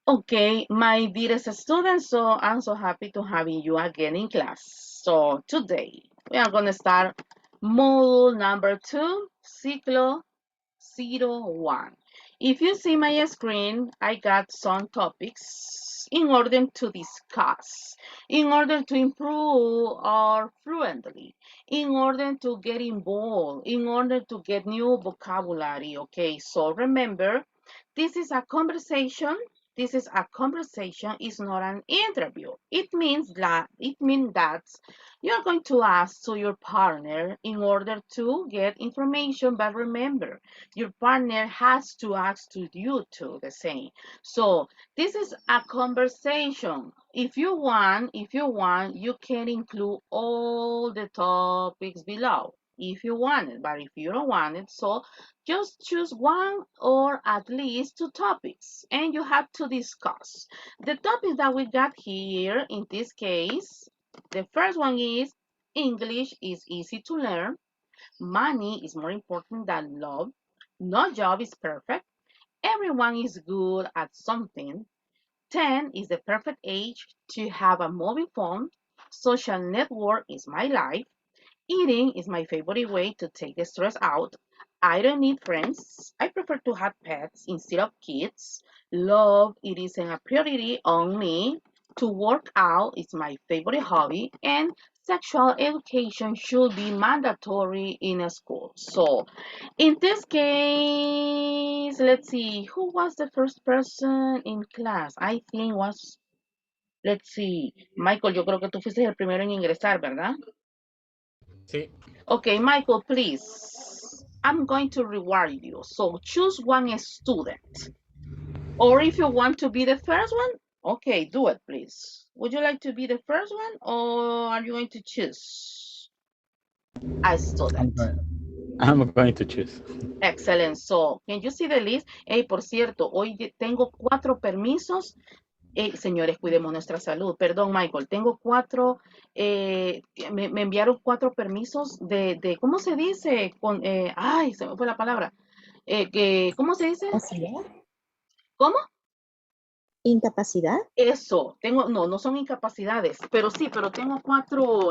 Okay, my dearest students, so I'm so happy to having you again in class. So today we are going to start module number 2, ciclo 01. If you see my screen, I got some topics in order to discuss, in order to improve our fluently, in order to get involved, in order to get new vocabulary. Okay, so remember, this is a conversation. This is a conversation. It's not an interview. It means that you're going to ask to your partner in order to get information. But remember, your partner has to ask to you too the same. So this is a conversation. If you want, you can include all the topics below if you want it. But if you don't want it, so just choose one or at least two topics and you have to discuss. The topics that we got here in this case, the first one is English is easy to learn. Money is more important than love. No job is perfect. Everyone is good at something. 10 is the perfect age to have a mobile phone. Social network is my life. Eating is my favorite way to take the stress out. I don't need friends. I prefer to have pets instead of kids. Love, it isn't a priority on me. To work out is my favorite hobby. And sexual education should be mandatory in a school. So, in this case, let's see, who was the first person in class? I think was, let's see, Michael, yo creo que tú fuiste el primero en ingresar, ¿verdad? Sí. Okay, Michael, please. I'm going to reward you. So choose one student. Or if you want to be the first one, okay, do it, please. Would you like to be the first one or are you going to choose a I'm student? going, I'm going to choose. Excellent. So, can you see the list? Hey, por cierto, hoy tengo 4 permisos. Señores, cuidemos nuestra salud. Perdón, Michael, tengo 4, me enviaron 4 permisos ¿cómo se dice? Ay, se me fue la palabra. ¿Cómo se dice? ¿Capacidad? ¿Cómo? ¿Incapacidad? Eso, no son incapacidades, pero tengo 4,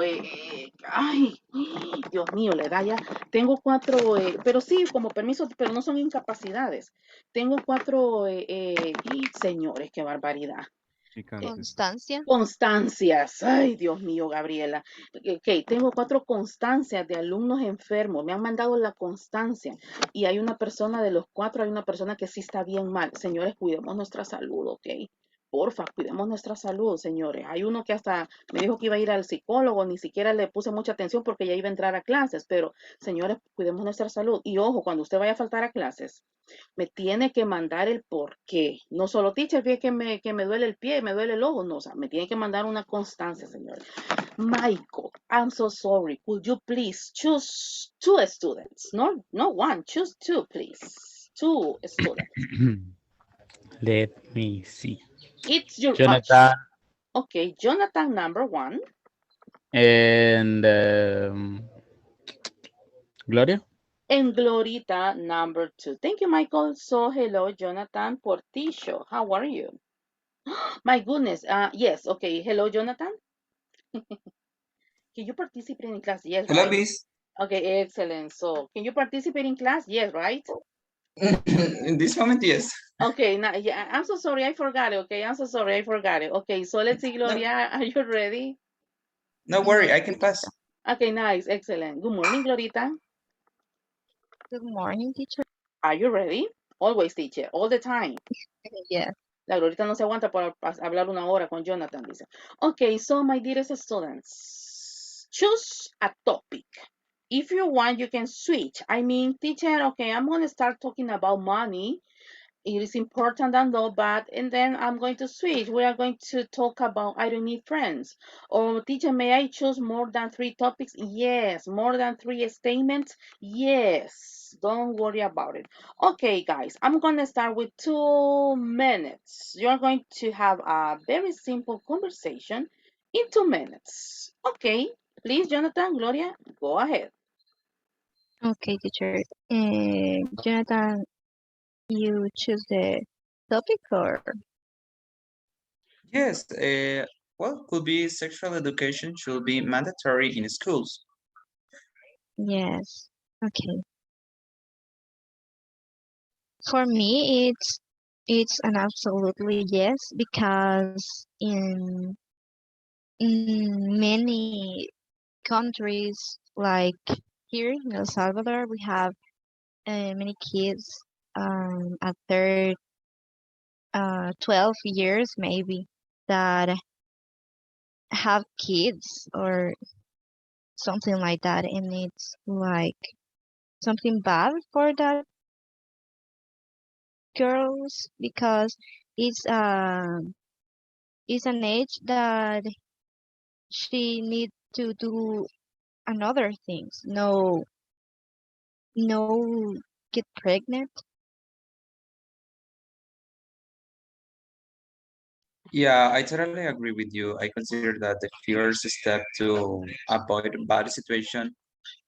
ay, Dios mío, la edad ya, tengo 4, pero sí, como permisos, pero no son incapacidades. Tengo 4, señores, qué barbaridad. Constancia. Constancias. Ay, Dios mío, Gabriela. Ok, tengo 4 constancias de alumnos enfermos. Me han mandado la constancia. Y hay una persona de los 4, hay una persona que sí está bien mal. Señores, cuidemos nuestra salud, ¿ok? Porfa, cuidemos nuestra salud, señores. Hay uno que hasta me dijo que iba a ir al psicólogo, ni siquiera le puse mucha atención porque ya iba a entrar a clases, pero señores, cuidemos nuestra salud. Y ojo, cuando usted vaya a faltar a clases, me tiene que mandar el por qué. No solo, teacher, ve que me duele el pie, me duele el ojo. No, o sea, me tiene que mandar una constancia, señor. Michael, I'm so sorry. Could you please choose 2 students? No one. Choose 2, please. 2 students. Let me see. It's your option. Jonathan Okay, Jonathan, number 1. and Gloria. And Glorita, number 2. Thank you, Michael. So, hello, Jonathan Portillo. How are you? My goodness. Yes, okay. Hello, Jonathan. Can you participate in class? Yes, Hello, right? Miss. Okay, excellent. So, can you participate in class? Yes, right? In this moment, yes. Okay, now, yeah, I'm so sorry, I forgot it. Okay, I'm so sorry, I forgot it. Okay, so let's see, Gloria, are you ready? No worry, I can pass. Okay, nice, excellent. Good morning, Glorita. Good morning, teacher. Are you ready? Always, teacher, all the time. Yes. La Glorita no se aguanta para hablar una hora con Jonathan, dice. Okay, so my dearest students, choose a topic. If you want, you can switch. I mean, teacher, okay, I'm going to start talking about money. It is important and all, but and then I'm going to switch. We are going to talk about I don't need friends. Or teacher, may I choose more than 3 topics? Yes. More than 3 statements? Yes. Don't worry about it. Okay, guys, I'm going to start with 2 minutes. You're going to have a very simple conversation in 2 minutes. Okay, please, Jonathan, Gloria, go ahead. Okay, teacher. Jonathan, you choose the topic or? Yes, well, could be sexual education should be mandatory in schools. Yes. Okay. For me, it's an absolutely yes because in many countries like here in El Salvador, we have many kids after 12 years maybe that have kids or something like that, and it's like something bad for that girls because it's it's an age that she need to do another things. No get pregnant. Yeah, I totally agree with you. I consider that the first step to avoid bad situation,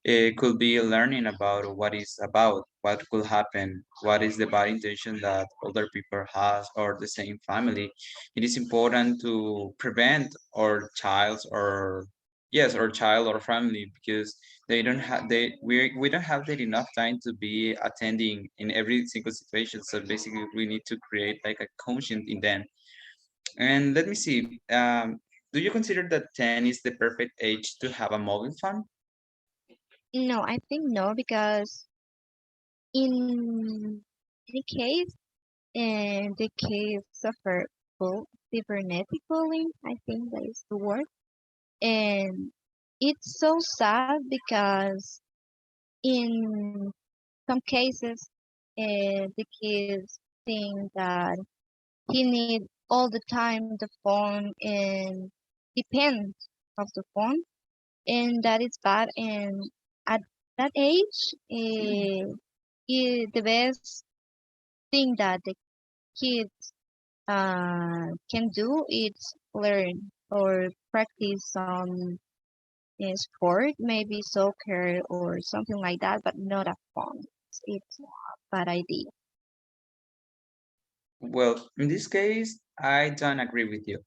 it could be learning about what is about, what could happen, what is the bad intention that other people has or the same family. It is important to prevent our child or yes, our child or family because they don't have we don't have that enough time to be attending in every single situation. So basically we need to create like a conscience in them. And let me see, do you consider that 10 is the perfect age to have a mobile phone? No, I think no because in any case, and the kids suffer cybernetically. I think that is the word, and it's so sad because in some cases, the kids think that he need all the time the phone and depend of the phone, and that is bad. And at that age, the best thing that the kids can do is learn or practice some sport, maybe soccer or something like that, but not a phone. It's a bad idea. Well, in this case, I don't agree with you.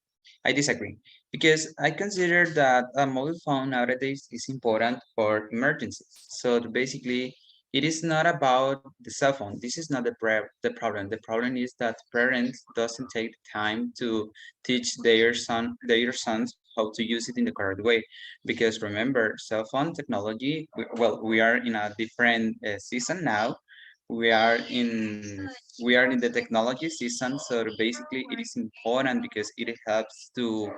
I disagree because I consider that a mobile phone nowadays is important for emergencies. So basically, it is not about the cell phone. This is not the problem. The problem is that parents doesn't take the time to teach their sons how to use it in the correct way. Because remember, cell phone technology. Well, we are in a different season now. We are in we are in the technology season, so basically it is important because it helps to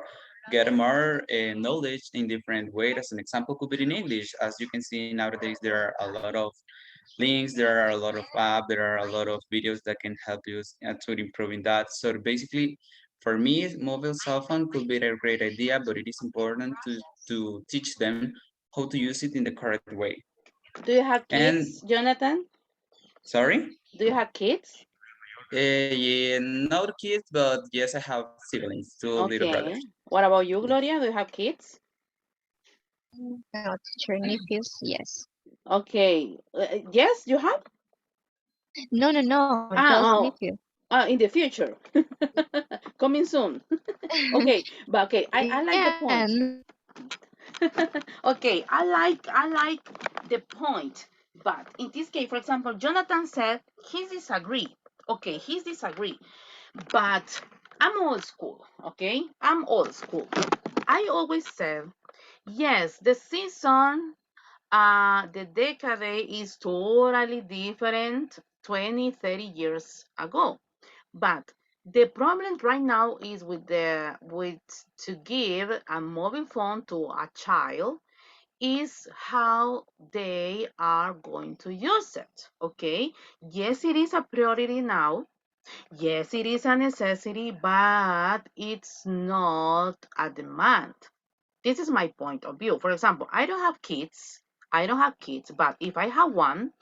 get more knowledge in different ways. As an example could be in English. As you can see nowadays, there are a lot of links, there are a lot of apps, there are a lot of videos that can help you to improving that. So basically, for me, mobile cell phone could be a great idea, but it is important to teach them how to use it in the correct way. Do you have And kids, Jonathan? sorry. Do you have kids? Yeah, not kids, but yes, I have siblings, two little brothers. Okay. What about you, Gloria? Do you have kids? No, teacher nephews, yes. Okay. Yes, you have? No, just Ah, nephew. oh, in the future. Coming soon. Okay, but okay, I like the Yeah, point. Okay, I like the point. But in this case, for example, Jonathan said he disagree. Okay, he's disagree. But I'm old school, okay? I'm old school. I always said, yes, the season, the decade is totally different 20, 30 years ago. But the problem right now is with to give a mobile phone to a child is how they are going to use it. Okay. Yes, it is a priority now. Yes, it is a necessity, but it's not a demand. This is my point of view. For example, I don't have kids. I don't have kids, but if I have one,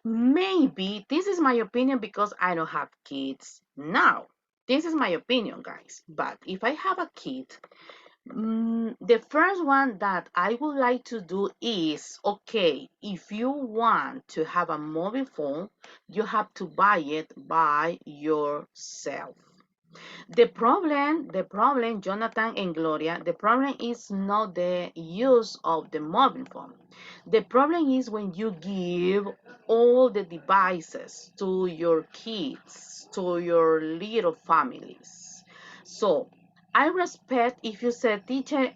maybe this is my opinion because I don't have kids now. This is my opinion, guys. But if I have a kid, the first one that I would like to do is okay, if you want to have a mobile phone, you have to buy it by yourself. The problem, Jonathan and Gloria, the problem is not the use of the mobile phone. The problem is when you give all the devices to your kids, to your little families. So I respect if you say, teacher,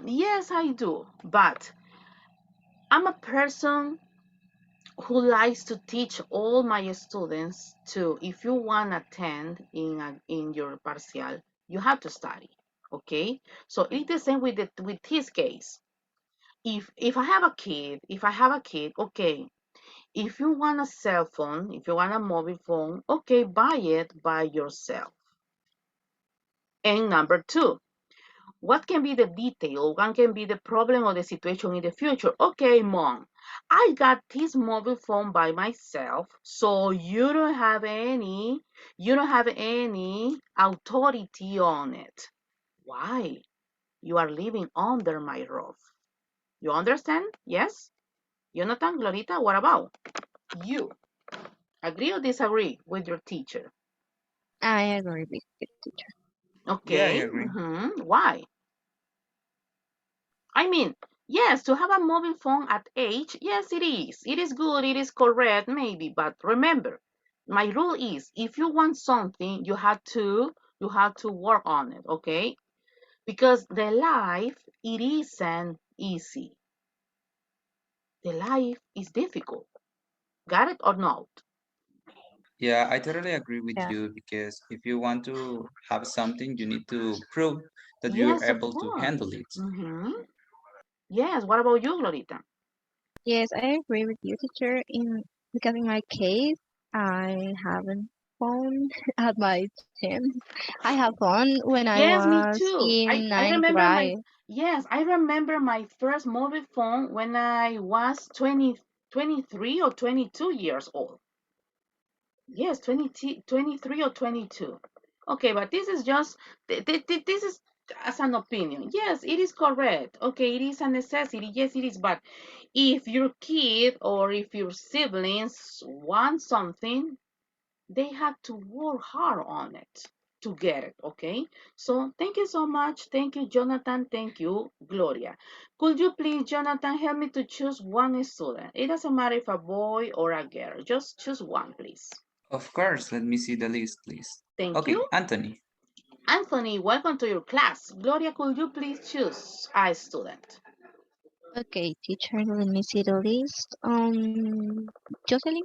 yes, I do, but I'm a person who likes to teach all my students to, if you want to attend in your partial, you have to study. Okay, so it's the same with his case. If I have a kid, okay, if you want a cell phone, if you want a mobile phone, okay, buy it by yourself. And number two, what can be the detail? What can be the problem or the situation in the future? Okay, mom, I got this mobile phone by myself, so you don't have any authority on it. Why? You are living under my roof. You understand? Yes? Jonathan, Glorita, what about you? Agree or disagree with your teacher? I agree with the teacher. Yeah, I Okay. agree. Why? I mean, yes, to have a mobile phone at age, yes, it is. It is good, it is correct, maybe. But remember, my rule is if you want something, you have to work on it, okay? Because the life, it isn't easy. The life is difficult. Got it or not? Yeah, I totally agree with Yeah. you because if you want to have something, you need to prove that you're Yes, of able to handle course. it. Yes, what about you, Glorita? Yes, I agree with you, teacher. Because in my case, I haven't phone at my 10th. I have phone when I Yes, me was too. I, in I ninth remember my grade. yes, I remember my first mobile phone when I was 23 or 22 years old. Yes, 23 or 22. Okay, but this is just this is as an opinion. Yes, it is correct. Okay, it is a necessity. Yes, it is. But if your kid or if your siblings want something, they have to work hard on it to get it. Okay, so thank you so much. Thank you, Jonathan. Thank you, Gloria. Could you please, Jonathan, help me to choose one student? It doesn't matter if a boy or a girl, just choose one, please. Of course, let me see the list, please. Thank Okay, you. Anthony. Anthony, welcome to your class. Gloria, could you please choose a student? Okay, teacher, let me see the list. Jocelyn?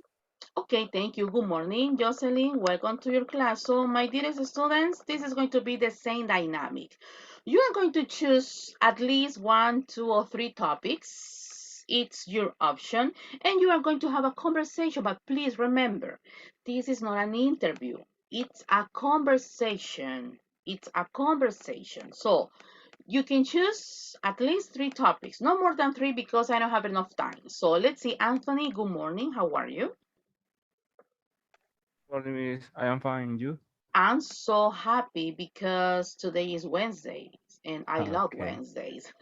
Okay, thank you. Good morning, Jocelyn. Welcome to your class. So, my dearest students, this is going to be the same dynamic. You are going to choose at least one, two, or three topics. It's your option. And you are going to have a conversation. But please remember, this is not an interview. It's a conversation. It's a conversation. So, you can choose at least three topics, no more than three because I don't have enough time. So, let's see. Anthony, good morning. How are you? Morning, miss. I am fine. You? I'm so happy because today is Wednesday and I love Okay. Wednesdays.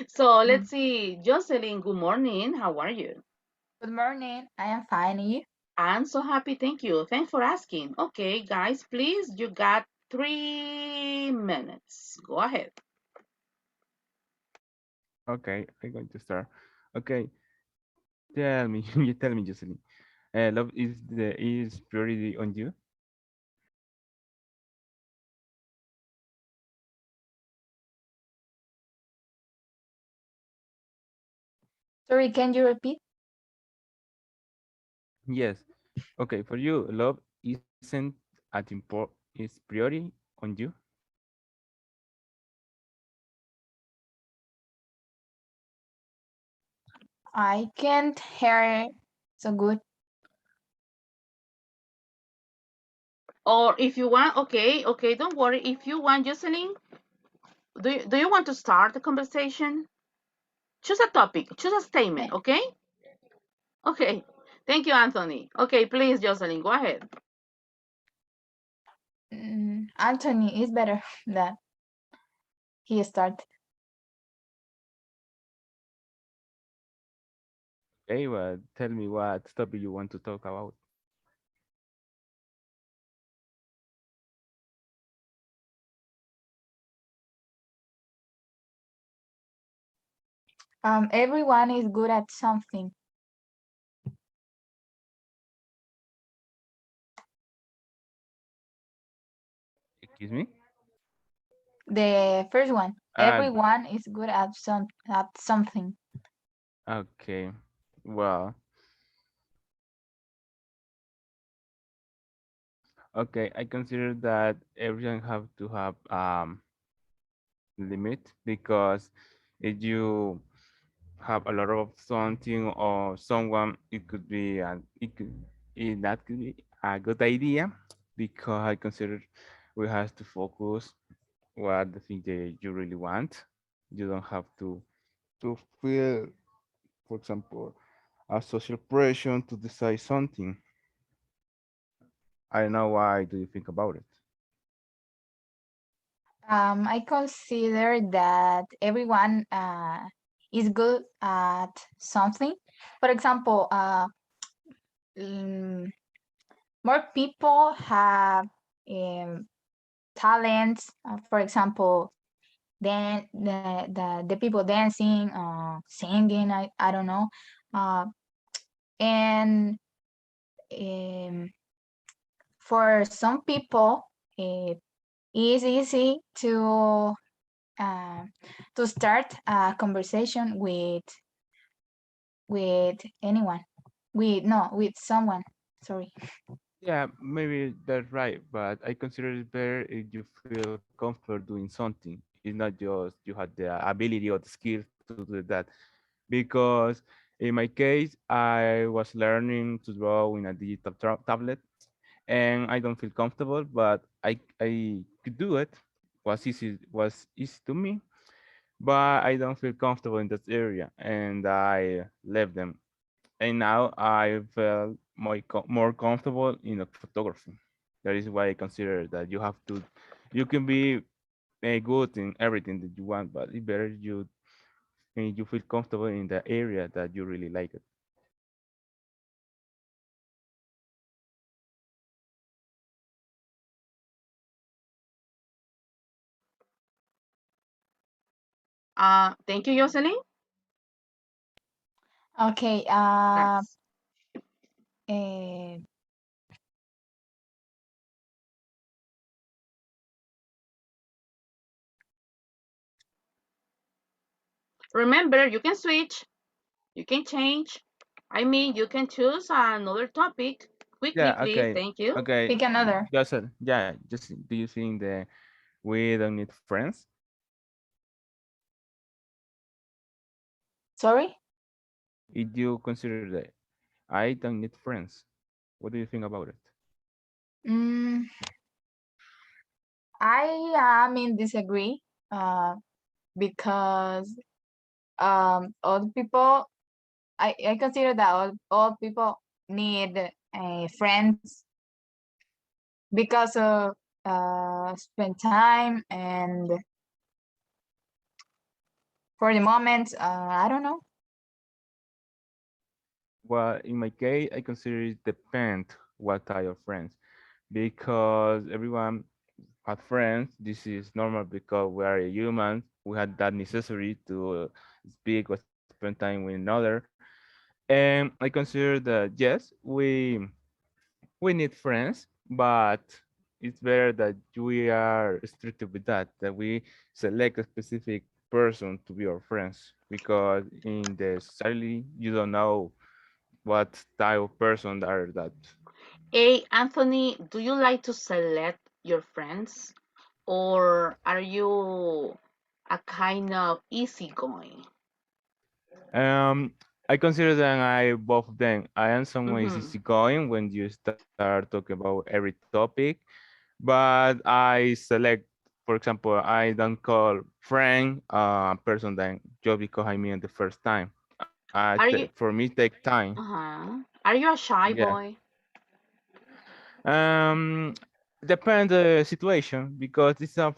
So Mm. let's see. Jocelyn, good morning. How are you? Good morning. I am fine. And you? I'm so happy. Thank you. Thanks for asking. Okay, guys, please, you got 3 minutes. Go ahead. Okay, I'm going to start. Okay, tell me, you tell me, Jocelyn. Love is priority on you? Sorry, can you repeat? Yes. Okay, for you, love isn't at is priority on you? I can't hear so good. Or if you want, okay, don't worry. If you want, Jocelyn, do you want to start the conversation? Choose a topic, choose a statement, Eh, okay? Okay. Thank you, Anthony. Okay, please, Jocelyn, go ahead. Anthony is better that he started. Okay, well, tell me what topic you want to talk about. Everyone is good at something. Excuse me. The first one. Uh, Everyone is good at something. okay. Well, okay. I consider that everyone have to have limit, because if you have a lot of something or someone, it could be that could be a good idea, because I consider we have to focus what the thing that you really want. You don't have to feel, for example, a social pressure to decide something. I don't know, why do you think about it? I consider that everyone is good at something. For example, mm, more people have um, talents. For example, the people dancing, singing. I don't know, uh, and um, for some people, it is easy uh, to start a conversation with anyone. With someone. Sorry. Yeah, maybe that's right, but I consider it better if you feel comfortable doing something. It's not just you had the ability or the skills to do that. Because in my case, I was learning to draw in a digital tablet, and I don't feel comfortable, but I could do it. Was easy to me, but I don't feel comfortable in that area, and I left them. And now I feel more comfortable in the photography. That is why I consider that you can be good in everything that you want, but it's better you feel comfortable in the area that you really like it. Thank you, Jocelyn. Okay. Next. Uh, Remember, you can switch, you can change. I mean, you can choose another topic. Quickly, Yeah. please. Okay. Thank you. Okay. Pick another. Yeah. Just do you think that we don't need friends? Sorry. If you consider that I don't need friends, what do you think about it? Mm, I am in disagree. Because all people, I consider that all people need friends because of spend time and for the moment, I don't know. Well, in my case, I consider it depend what type of friends, because everyone had friends. This is normal because we are humans. We had that necessity to speak or spend time with another. And I consider that yes, we need friends, but it's better that we are strict with that we select a specific person to be our friends, because in the society you don't know what type of person are that. Hey, Anthony, do you like to select your friends or are you a kind of easygoing? Um, I consider that I both of them. I am someone is Mm-hmm. easygoing when you start talking about every topic, but I select, for example, I don't call friend person that just because I meet the first time. Are you For me take time. are you a shy Yeah. boy? Um, depends the situation, because it's a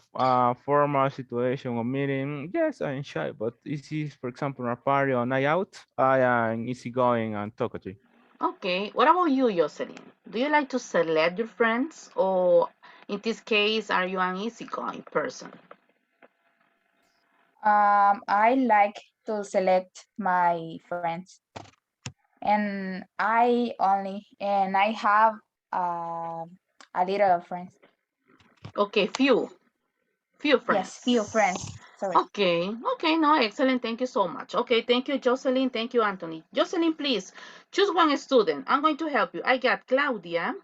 formal situation or meeting. Yes, I'm shy, but this is, for example, a party or night out. I am easygoing and talkative. Okay. What about you, Jocelyn? Do you like to select your friends or in this case are you an easygoing person? I like to select my friends. And I have a little friends. Okay, few Yes, few friends. friends. Sorry. Okay, okay, no, excellent. Thank you so much. Okay, thank you, Jocelyn. Thank you, Anthony. Jocelyn, please choose one student. I'm going to help you. I got Claudia,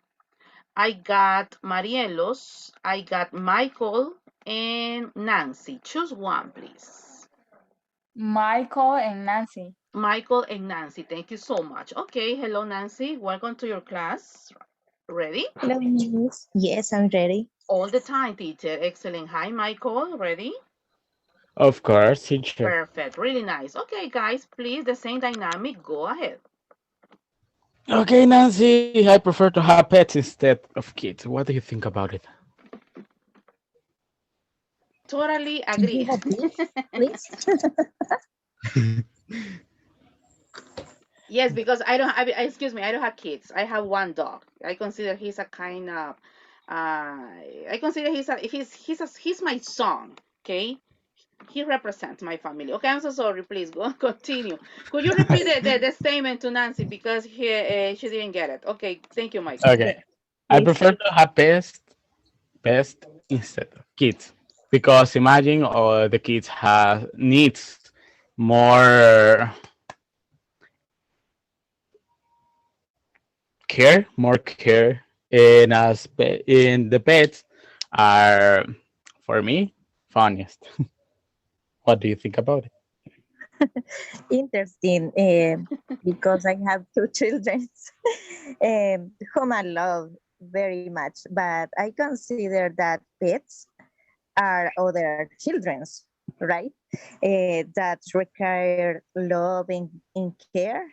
I got Marielos, I got Michael, and Nancy. Choose one, please. Michael and Nancy. Michael and Nancy. Thank you so much. Okay, hello, Nancy. Welcome to your class. Ready? Hello, Miss. Yes, I'm ready. All the time, teacher. Excellent. Hi, Michael. Ready? Of course, teacher. Perfect. Really nice. Okay, guys, please, the same dynamic. Go ahead. Okay, Nancy, I prefer to have pets instead of kids. What do you think about it? Totally Can you agree. repeat, please? Yes, because I don't have, excuse me, I don't have kids. I have one dog. I consider he's a kind of, I consider he's my son. Okay, he represents my family. Okay, I'm so sorry. Please go continue. Could you repeat the statement to Nancy because she didn't get it. Okay, thank you, Michael. Yeah, Okay, I please. prefer to have pets instead of kids because imagine the kids have needs more more care, and in the pets are for me funniest. What do you think about it? Interesting, because I have two children whom I love very much, but I consider that pets are other children's, right? That require love and care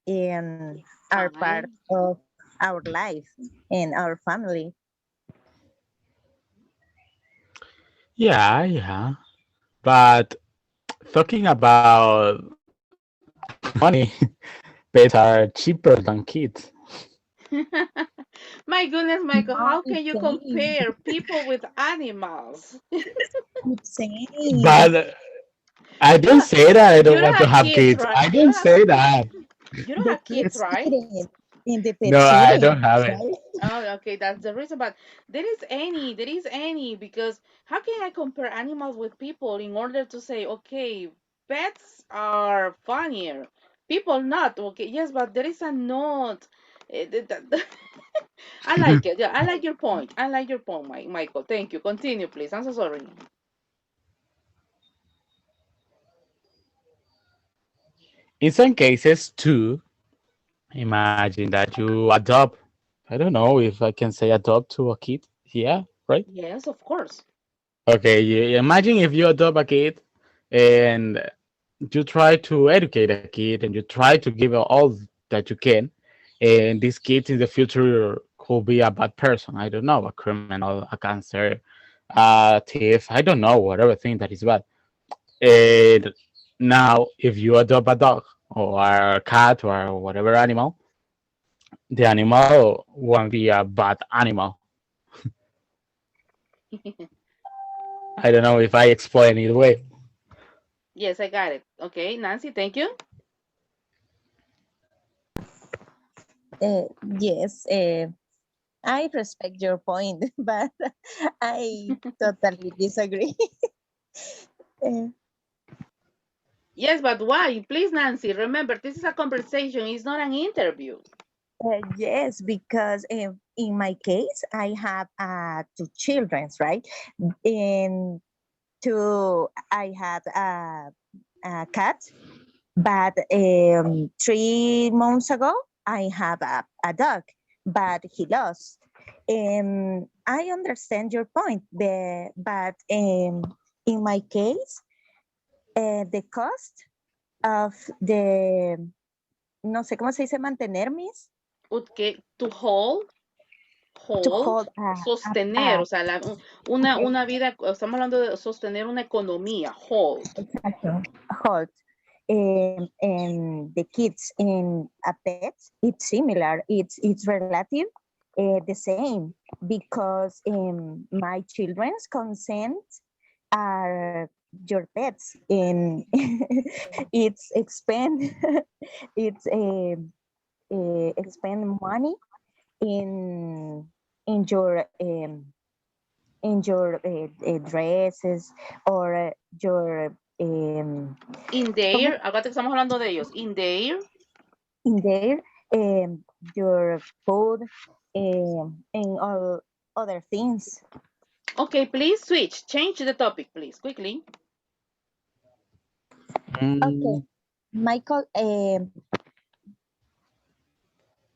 and are part Fine. of our life and our family. Yeah, but talking about money, pets are cheaper than kids. My goodness, Michael, No, how can it's you same. compare people with animals? It's same. But I You didn't don't, say that I don't you don't want to have have kids, kids. right? I didn't say that. You don't The have kids, kids right? eat it and the No, pets I eating, don't have it. right? Oh, okay, that's the reason. But there is any, because how can I compare animals with people in order to say, okay, pets are funnier, people not. Okay, yes, but there is a not. I like it. Yeah, I like your point. I like your point, Michael. Thank you. Continue, please. I'm so sorry. In some cases, too, imagine that you adopt. I don't know if I can say adopt to a kid. Yeah, right? Yes, of course. Okay, imagine if you adopt a kid and you try to educate a kid and you try to give it all that you can, and this kid in the future could be a bad person. I don't know, a criminal, a cancer, a thief. I don't know, whatever thing that is bad. And now, if you adopt a dog or a cat or whatever animal, the animal won't be a bad animal. I don't know if I explain it well. Yes, I got it. Okay, Nancy, thank you. Yes, I respect your point, but I totally disagree. Uh, Yes, but why? Please, Nancy, remember, this is a conversation. It's not an interview. yes, because in my case, I have two children, right? And two, I had a cat, but 3 months ago, I have a dog, but he lost. I understand your point, but in my case, the cost of the, no sé cómo se dice mantener, Miss, Okay, to hold, to hold, hold sostener, o sea, okay, una vida, estamos hablando de sostener una economía, hold. exacto, hold. And the kids in a pet, it's similar. It's relative, the same because my children's consent are your pets and it's expend it's expend money in in your um, in your dresses or your In ¿cómo? there, acá te estamos hablando de ellos. In there, In there your food and all other things. okay, please switch. Change the topic, please, quickly. Okay, Mm, Michael,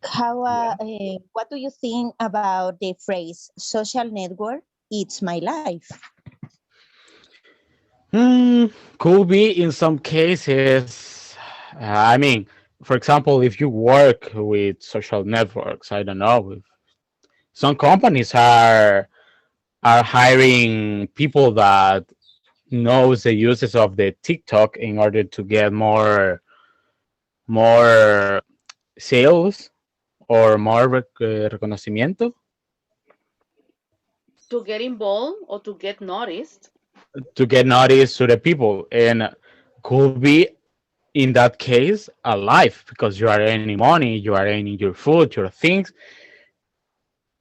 how yeah. what do you think about the phrase social network? It's my life. Hmm, could be in some cases. I mean, for example, if you work with social networks, I don't know. If some companies are hiring people that knows the uses of the TikTok in order to get more sales or more reconocimiento To get involved or to get noticed. to get noticed to the people, and could be in that case a life because you are earning money, you are earning your food, your things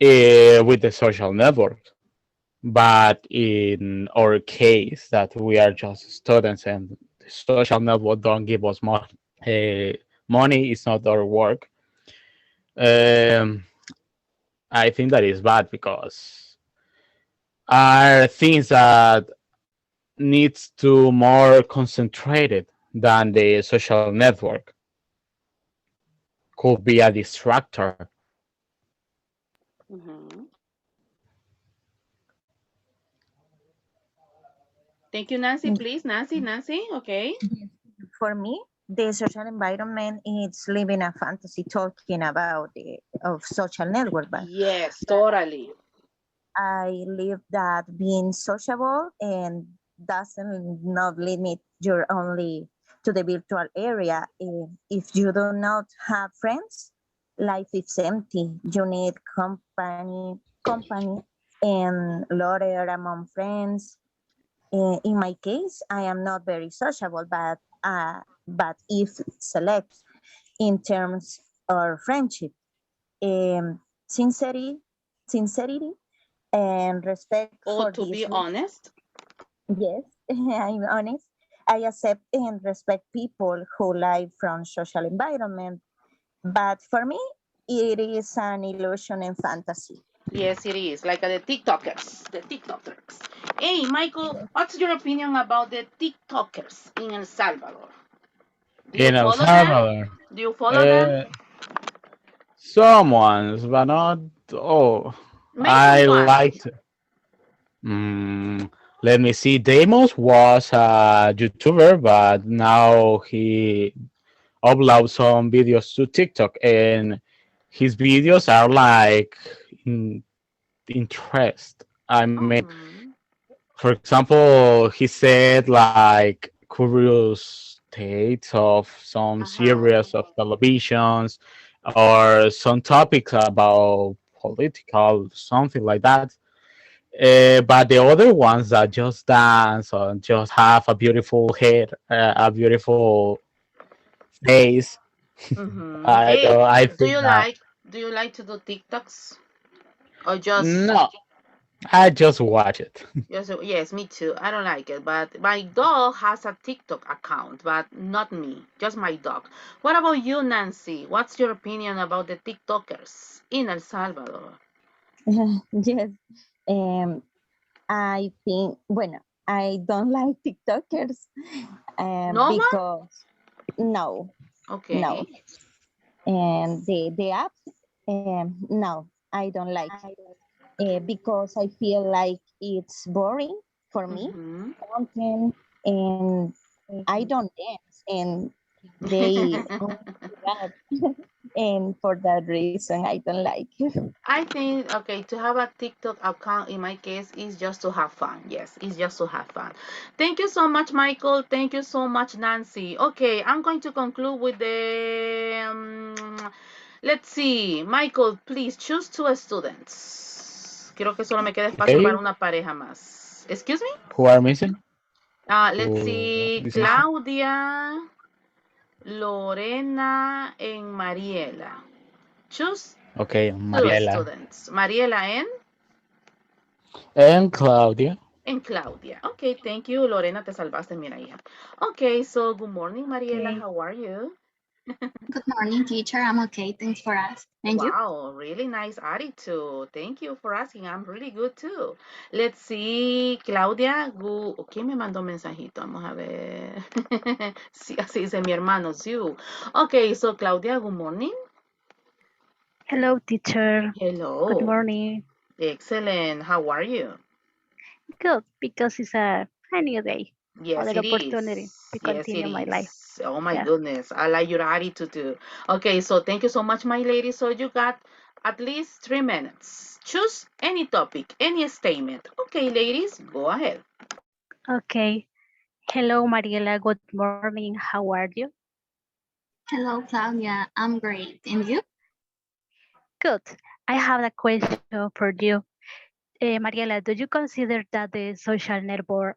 with the social network. But in our case, that we are just students and the social network don't give us money. Money is not our work. Um, I think that is bad because are things that needs to more concentrated than the social network. Could be a distractor. Mhm. Thank you, Nancy. Please, Nancy. Okay. For me, the social environment is living a fantasy talking about the of social network, Yes, but totally. I live that being sociable and doesn't not limit your only to the virtual area. If you do not have friends, life is empty. You need company, and laughter among friends. In my case, I am not very sociable, but if select in terms of friendship, sincerity, sincerity, and respect for Or to this. be honest. Yes, I'm honest. I accept and respect people who live from social environment, but for me, it is an illusion and fantasy. Yes, it is. Like the TikTokers. The TikTokers. Hey, Michael, what's your opinion about the TikTokers in El Salvador? Do you In El follow them? Salvador, Do you follow them? uh, someone's, but not all. Mention I one. liked. Mm, let me see. Demos was a YouTuber, but now he uploads some videos to TikTok, and his videos are like in, interest. I mean, Uh-huh. for example, he said like curious states of some Uh-huh. series of televisions or some topics about political something like that. But the other ones that just dance or just have a beautiful head, a beautiful face, Mm-hmm. Hey, I do think you that like do you like to do TikToks? Or just no, I just watch it. yes, me too. I don't like it, but my dog has a TikTok account, but not me, just my dog. What about you, Nancy? What's your opinion about the TikTokers in El Salvador? Yes, um, I think, bueno, I don't like TikTokers No one? because no, no, Okay. and the app, no, I don't like it because I feel like it's boring for me, Mm-hmm. content, and I don't dance, and they only do that, and for that reason, I don't like it. I think okay to have a TikTok account in my case is just to have fun. Yes, it's just to have fun. Thank you so much, Michael. Thank you so much, Nancy. Okay, I'm going to conclude with the. Let's see, Michael. Please choose two students. Quiero que solo me quede espacio para Okay, una pareja más. Excuse me. who are missing? Let's to see, decision. Claudia, Lorena, and Mariela. Choose Okay, two Mariela students. Mariela and Claudia. and Claudia. Okay, thank you. Lorena, te salvaste, mira, hija. Okay, so good morning, Mariela. Okay. How are you? Good morning, teacher. I'm okay. Thanks for asking. And you? Wow, really nice attitude. Thank you for asking. I'm really good too. Let's see, Claudia. ¿Quién me mandó mensajito? Vamos a ver. Sí, así dice mi hermano, Ziu. Okay, so Claudia, good morning. Hello, teacher. Good Hello. morning. Excellent. How are you? Good, because it's a new day. Yes, Other it opportunity is. to Yes, it continue my life. is. Oh my Yeah. goodness. I like your attitude too. Okay, so thank you so much, my lady. So you got at least 3 minutes. Choose any topic, any statement. Okay, ladies, go ahead. Okay. Hello, Mariela. Good morning. How are you? Hello, Claudia. I'm great. And you? Good. I have a question for you. Mariela, do you consider that the social network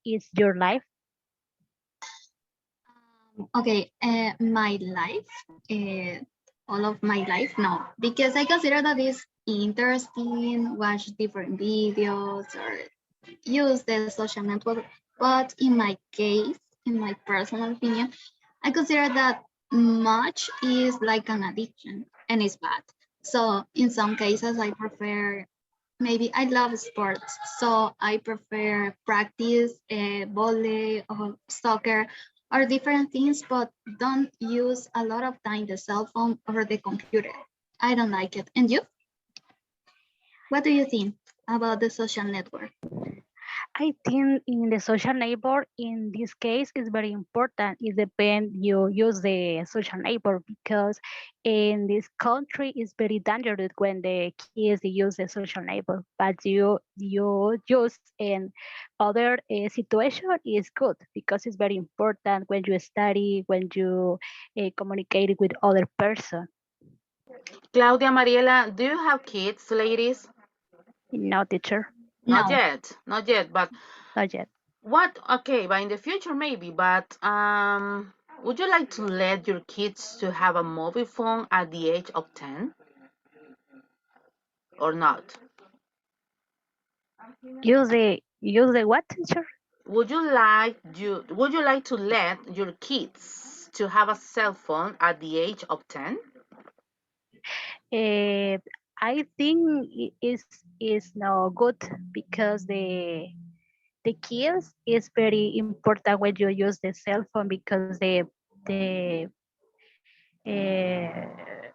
is your life? Okay, my life, all of my life, no, because I consider that it's interesting, watch different videos or use the social network. But in my case, in my personal opinion, I consider that much is like an addiction and it's bad. So in some cases, I prefer maybe I love sports, so I prefer practice volley or soccer or different things, but don't use a lot of time the cell phone or the computer. I don't like it. And you? What do you think about the social network? I think in the social network, in this case, is very important. It depends you use the social network because in this country it's very dangerous when the kids use the social network. But you use in other situation is good because it's very important when you study, when you communicate with other person. Claudia, Mariela, do you have kids, ladies? No, teacher, Not No. yet, not yet, but not yet. what, okay, but in the future maybe, but would you like to let your kids to have a mobile phone at the age of 10 or not? Use the what, teacher? Would you like to let your kids to have a cell phone at the age of 10? Uh, I think is no good because the kids is very important when you use the cell phone because the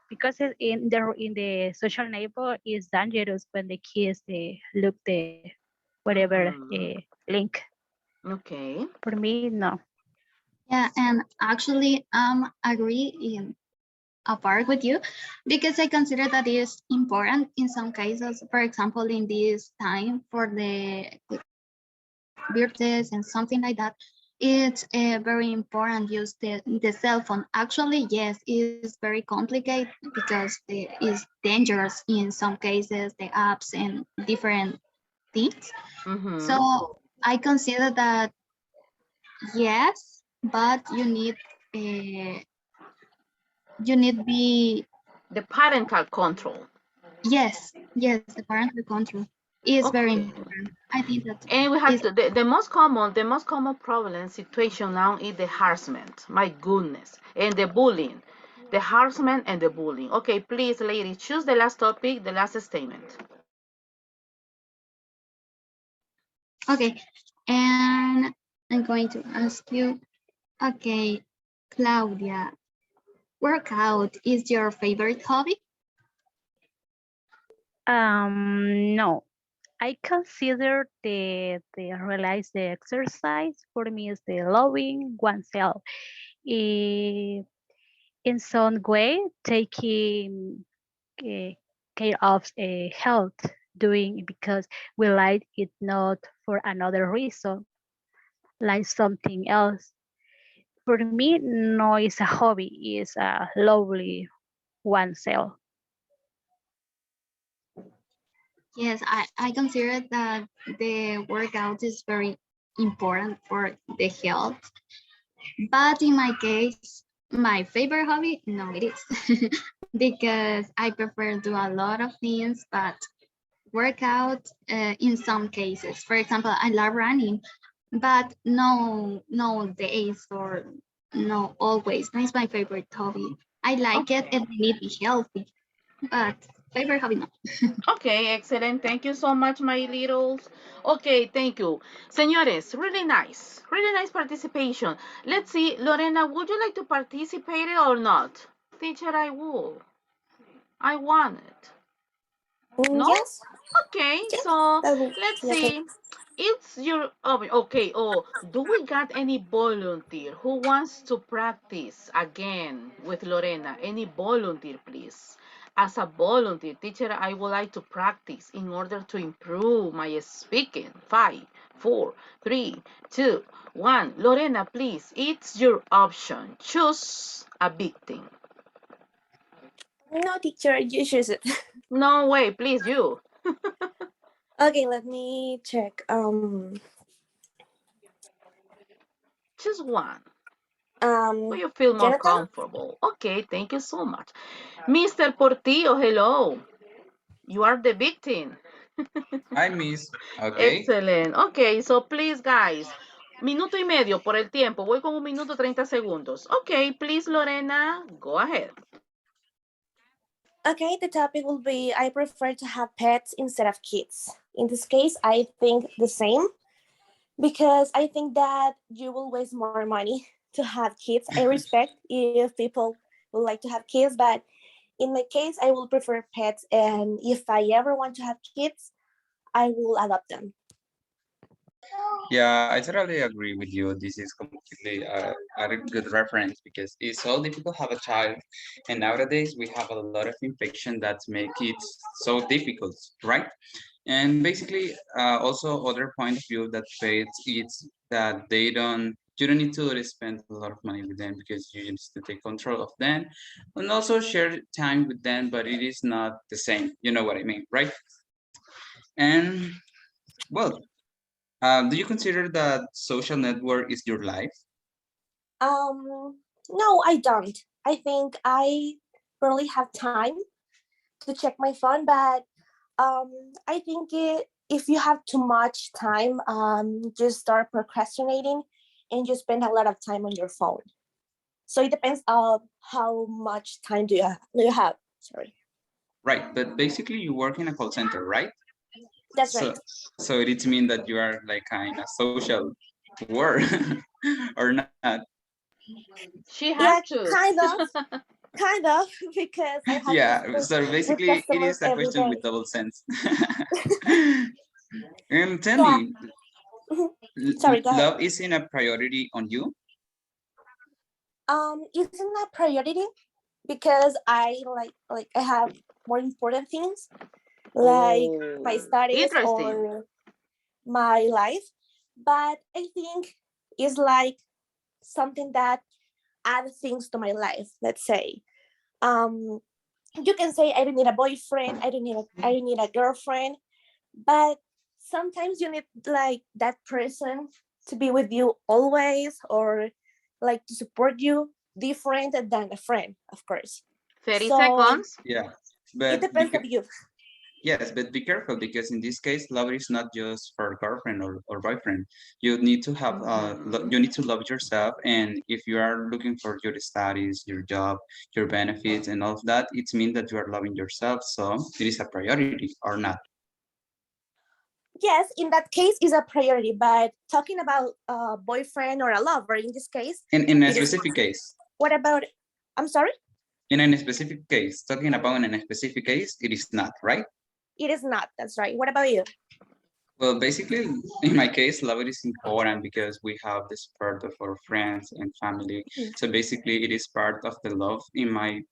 because in the social network is dangerous when the kids they look the whatever Mm-hmm. link. Okay. For me, no. Yeah, and actually, agree in a part with you because I consider that is important in some cases. For example, in this time for the birthdays and something like that, it's very important use the cell phone. Actually, yes, it's very complicated because it is dangerous in some cases, the apps and different things. Mm-hmm. So I consider that yes, but you need be The parental control. yes, the parental control is very Okay. important. I think that And we have is to, the most common problem situation now is the harassment. My goodness. And the bullying. The harassment and the bullying. Okay, please, ladies, choose the last topic, the last statement. okay. And I'm going to ask you, okay, Claudia, workout is your favorite hobby? No, I consider the realize the exercise for me is the loving oneself. Eh, in some way, taking uh, care of health, doing it because we like it not for another reason, like something else. For me, no, it's a hobby. It's a lovely oneself. Yes, I consider that the workout is very important for the health. But in my case, my favorite hobby, no, it is because I prefer do a lot of things, but workout in some cases. For example, I love running, but no days or no always. That's my favorite hobby. I like it Okay. and I need to be healthy, but favorite hobby no. Okay, excellent. Thank you so much, my littles. Okay, thank you. Señores, really nice participation. Let's see, Lorena, would you like to participate or not? Teacher, I will. I want it. No? Yes, Okay, yes, so that will let's be okay. see. It's your okay. Oh, do we got any volunteer who wants to practice again with Lorena? Any volunteer, please? As a volunteer teacher, I would like to practice in order to improve my speaking. 5, 4, 3, 2, 1. Lorena, please. It's your option. Choose a big thing. No, teacher, you choose it. No way, please, you. Okay, let me check. Choose one. Where you feel more Jonathan. comfortable. Okay, thank you so much. Mr. Portillo, hello. You are the victim. I miss. Okay. Excellent. Okay, so please, guys. Minuto y medio por el tiempo. Voy con 1 minuto 30 segundos. Okay, please, Lorena, go ahead. Okay, the topic will be I prefer to have pets instead of kids. In this case, I think the same because I think that you will waste more money to have kids. I respect if people would like to have kids, but in my case, I will prefer pets. And if I ever want to have kids, I will adopt them. Yeah, I totally agree with you. This is completely a good reference because it's so difficult to have a child, and nowadays we have a lot of infection that make it so difficult, right? And basically, also other point of view that fades is that you don't need to spend a lot of money with them because you just to take control of them and also share time with them, but it is not the same. You know what I mean, right? And well, do you consider that social network is your life? No, I don't. I think I barely have time to check my phone, but I think if you have too much time, just start procrastinating and you spend a lot of time on your phone. So it depends on how much time do you have. Sorry. Right, but basically you work in a call center, right? That's So right. so it means that you are like kind of social work or not? She Yeah, has to. kind of, because I have to Yeah, speak so with basically it customers is a every question day. with double sense. Tell Yeah. me, Sorry, go ahead. love isn't a priority on you? Isn't that priority? Because I I have more important things like my Oh, studies interesting. or my life, but I think it's like something that add things to my life. Let's say, um, you can say I don't need a boyfriend, I don't need a girlfriend, but sometimes you need like that person to be with you always or like to support you different than a friend, of course. 30 So seconds. Yeah, it but depends on you. yes, but be careful because in this case, love is not just for girlfriend or boyfriend. You need to have you need to love yourself, and if you are looking for your studies, your job, your benefits, and all of that, it means that you are loving yourself. So it is a priority or not. Yes, in that case is a priority, but talking about a boyfriend or a lover in this case, In a it is specific case, what about, I'm sorry? in a specific case, talking about in a specific case, it is not right. It is not, that's right. What about you? Well, basically, in my case, love is important because we have the support of our friends and family. So basically, it is part of the love in my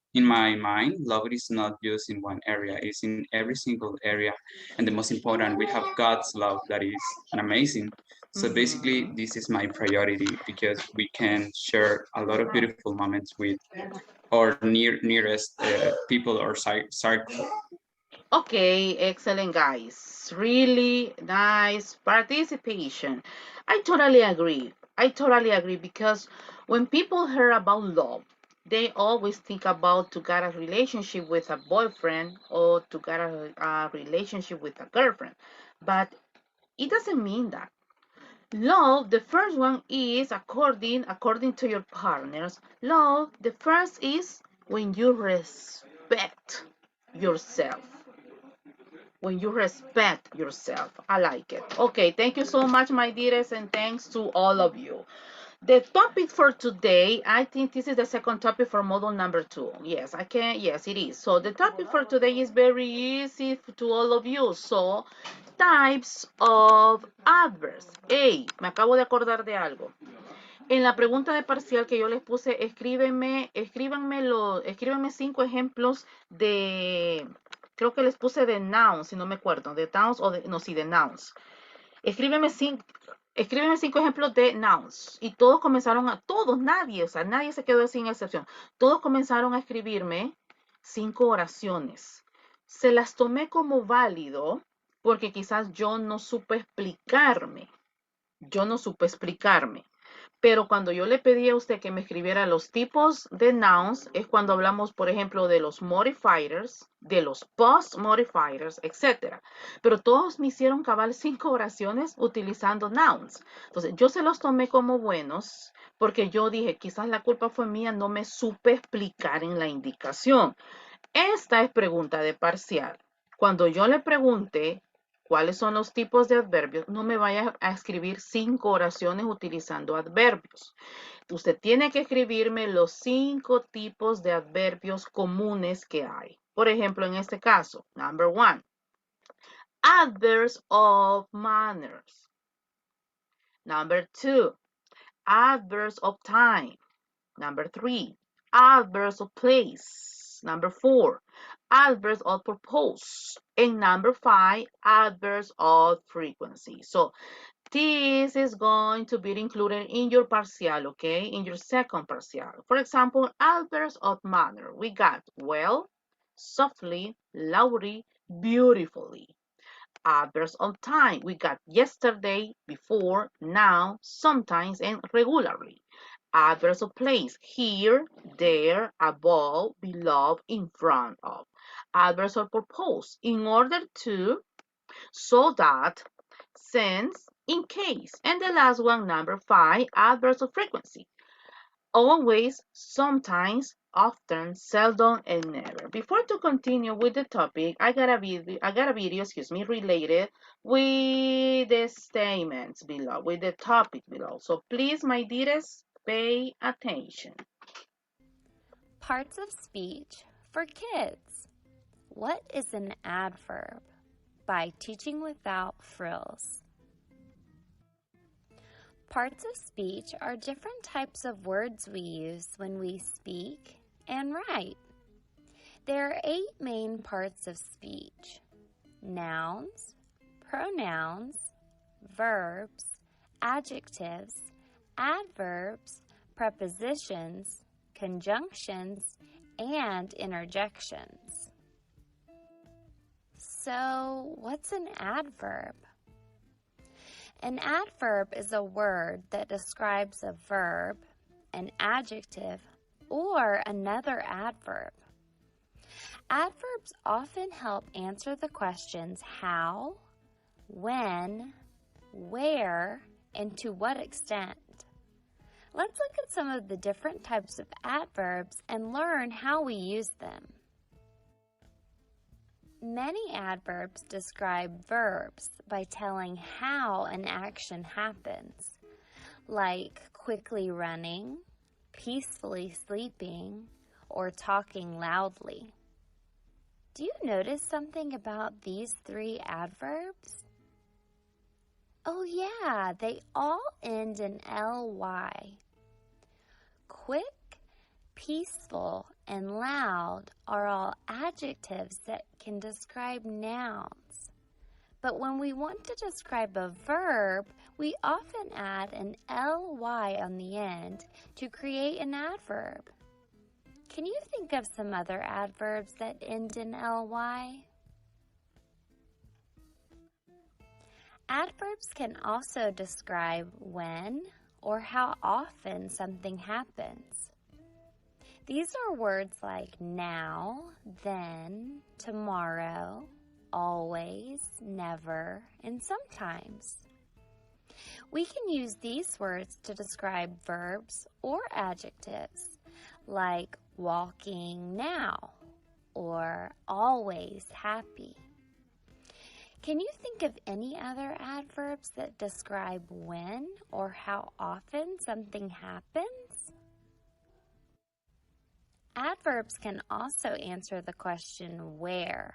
mind. Love is not just in one area; it's in every single area. And the most important, we have God's love that is amazing. So basically, Mhm. this is my priority because we can share a lot of beautiful moments with our nearest people or circle. Okay, excellent guys. Really nice participation. I totally agree. I totally agree because when people hear about love, they always think about to get a relationship with a boyfriend or to get a relationship with a girlfriend. But it doesn't mean that. Love, the first one is according to your partners. Love, the first is when you respect yourself. When you respect yourself. I like it. Okay, thank you so much, my dearest, and thanks to all of you. The topic for today, I think this is the second topic for model number 2. Yes, I can. Yes, it is. So the topic for today is very easy to all of you. So, types of adverbs. Hey, me acabo de acordar de algo. En la pregunta de parcial que yo les puse, escríbanme 5 ejemplos de, creo que les puse de nouns, si no me acuerdo, de nouns o de, no, sí, de nouns. Escríbeme 5 ejemplos de nouns. Y todos comenzaron todos, nadie, o sea, nadie se quedó sin excepción. Todos comenzaron a escribirme 5 oraciones. Se las tomé como válido porque quizás yo no supe explicarme. Pero cuando yo le pedí a usted que me escribiera los tipos de nouns, es cuando hablamos, por ejemplo, de los modifiers, de los post modifiers, etc. Pero todos me hicieron cabal 5 oraciones utilizando nouns. Entonces, yo se los tomé como buenos porque yo dije, quizás la culpa fue mía, no me supe explicar en la indicación. Esta es pregunta de parcial. Cuando yo le pregunte cuáles son los tipos de adverbios, no me vaya a escribir 5 oraciones utilizando adverbios. Usted tiene que escribirme los 5 tipos de adverbios comunes que hay. Por ejemplo, en este caso, number 1, adverbs of manners. Number 2, adverbs of time. Number 3, adverbs of place. Number 4, adverbs of purpose. And number 5, adverbs of frequency. So this is going to be included in your partial, okay? In your second partial. For example, adverbs of manner. We got well, softly, loudly, beautifully. Adverbs of time. We got yesterday, before, now, sometimes, and regularly. Adverbs of place. Here, there, above, below, in front of. Adverbs of purpose. In order to, so that, since, in case. And the last one, number 5, adverbs of frequency. Always, sometimes, often, seldom, and never. Before to continue with the topic, I got a video, related with the statements below, with the topic below. So please, my dearest, pay attention. Parts of speech for kids. What is an adverb? By Teaching Without Frills. Parts of speech are different types of words we use when we speak and write. There are 8 main parts of speech: nouns, pronouns, verbs, adjectives, adverbs, prepositions, conjunctions, and interjections. So, what's an adverb? An adverb is a word that describes a verb, an adjective, or another adverb. Adverbs often help answer the questions how, when, where, and to what extent. Let's look at some of the different types of adverbs and learn how we use them. Many adverbs describe verbs by telling how an action happens, like quickly running, peacefully sleeping, or talking loudly. Do you notice something about these 3 adverbs? Oh yeah, they all end in ly. Quick, peaceful, and loud are all adjectives that can describe nouns. But when we want to describe a verb, we often add an ly on the end to create an adverb. Can you think of some other adverbs that end in ly? Adverbs can also describe when or how often something happens. These are words like now, then, tomorrow, always, never, and sometimes. We can use these words to describe verbs or adjectives like walking now or always happy. Can you think of any other adverbs that describe when or how often something happens? Adverbs can also answer the question where.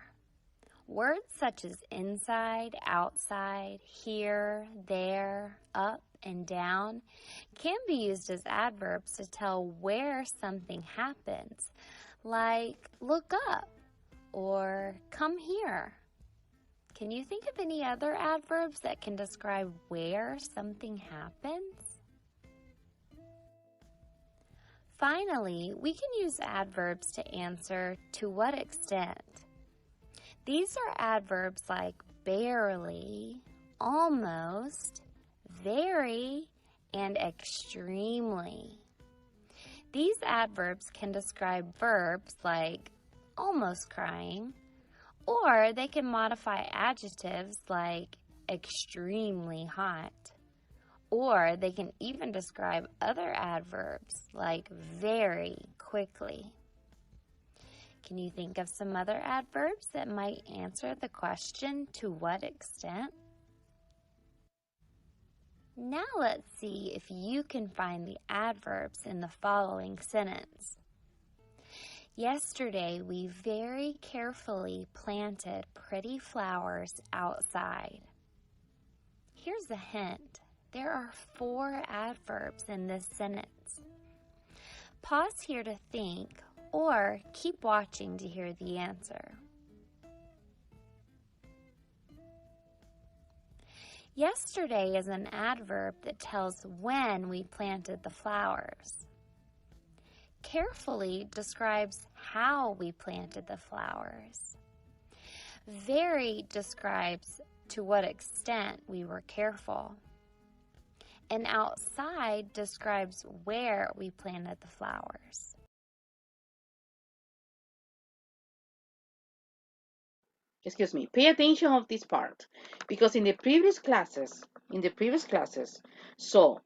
Words such as inside, outside, here, there, up, and down can be used as adverbs to tell where something happens, like look up or come here. Can you think of any other adverbs that can describe where something happens? Finally, we can use adverbs to answer to what extent. These are adverbs like barely, almost, very, and extremely. These adverbs can describe verbs like almost crying, or they can modify adjectives like extremely hot, or they can even describe other adverbs like very quickly. Can you think of some other adverbs that might answer the question, to what extent? Now let's see if you can find the adverbs in the following sentence. Yesterday, we very carefully planted pretty flowers outside. Here's a hint. There are 4 adverbs in this sentence. Pause here to think, or keep watching to hear the answer. Yesterday is an adverb that tells when we planted the flowers. Carefully describes how we planted the flowers. Very describes to what extent we were careful. And outside describes where we planted the flowers. Excuse me, pay attention of this part, because in the previous classes, so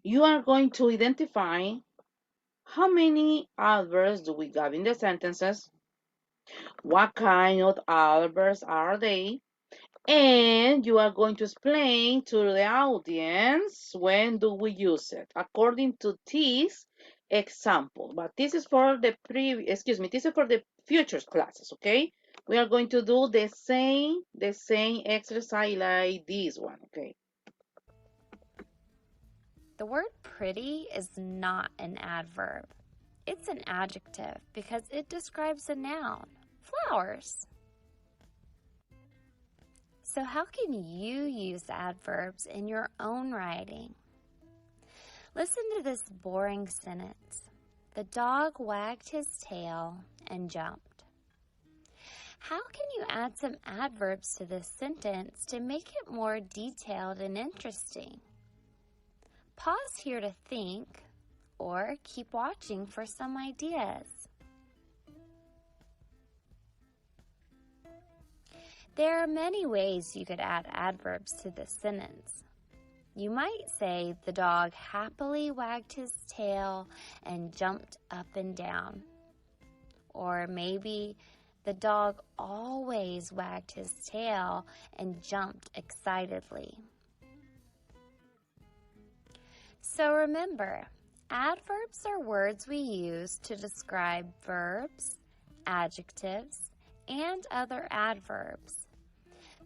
you are going to identify how many adverbs do we have in the sentences, what kind of adverbs are they, and you are going to explain to the audience when do we use it according to this example. But this is for the this is for the future classes, okay? We are going to do the same exercise like this one, okay? The word pretty is not an adverb. It's an adjective because it describes a noun, flowers. So how can you use adverbs in your own writing? Listen to this boring sentence. The dog wagged his tail and jumped. How can you add some adverbs to this sentence to make it more detailed and interesting? Pause here to think, or keep watching for some ideas. There are many ways you could add adverbs to this sentence. You might say the dog happily wagged his tail and jumped up and down. Or maybe the dog always wagged his tail and jumped excitedly. So remember, adverbs are words we use to describe verbs, adjectives, and other adverbs.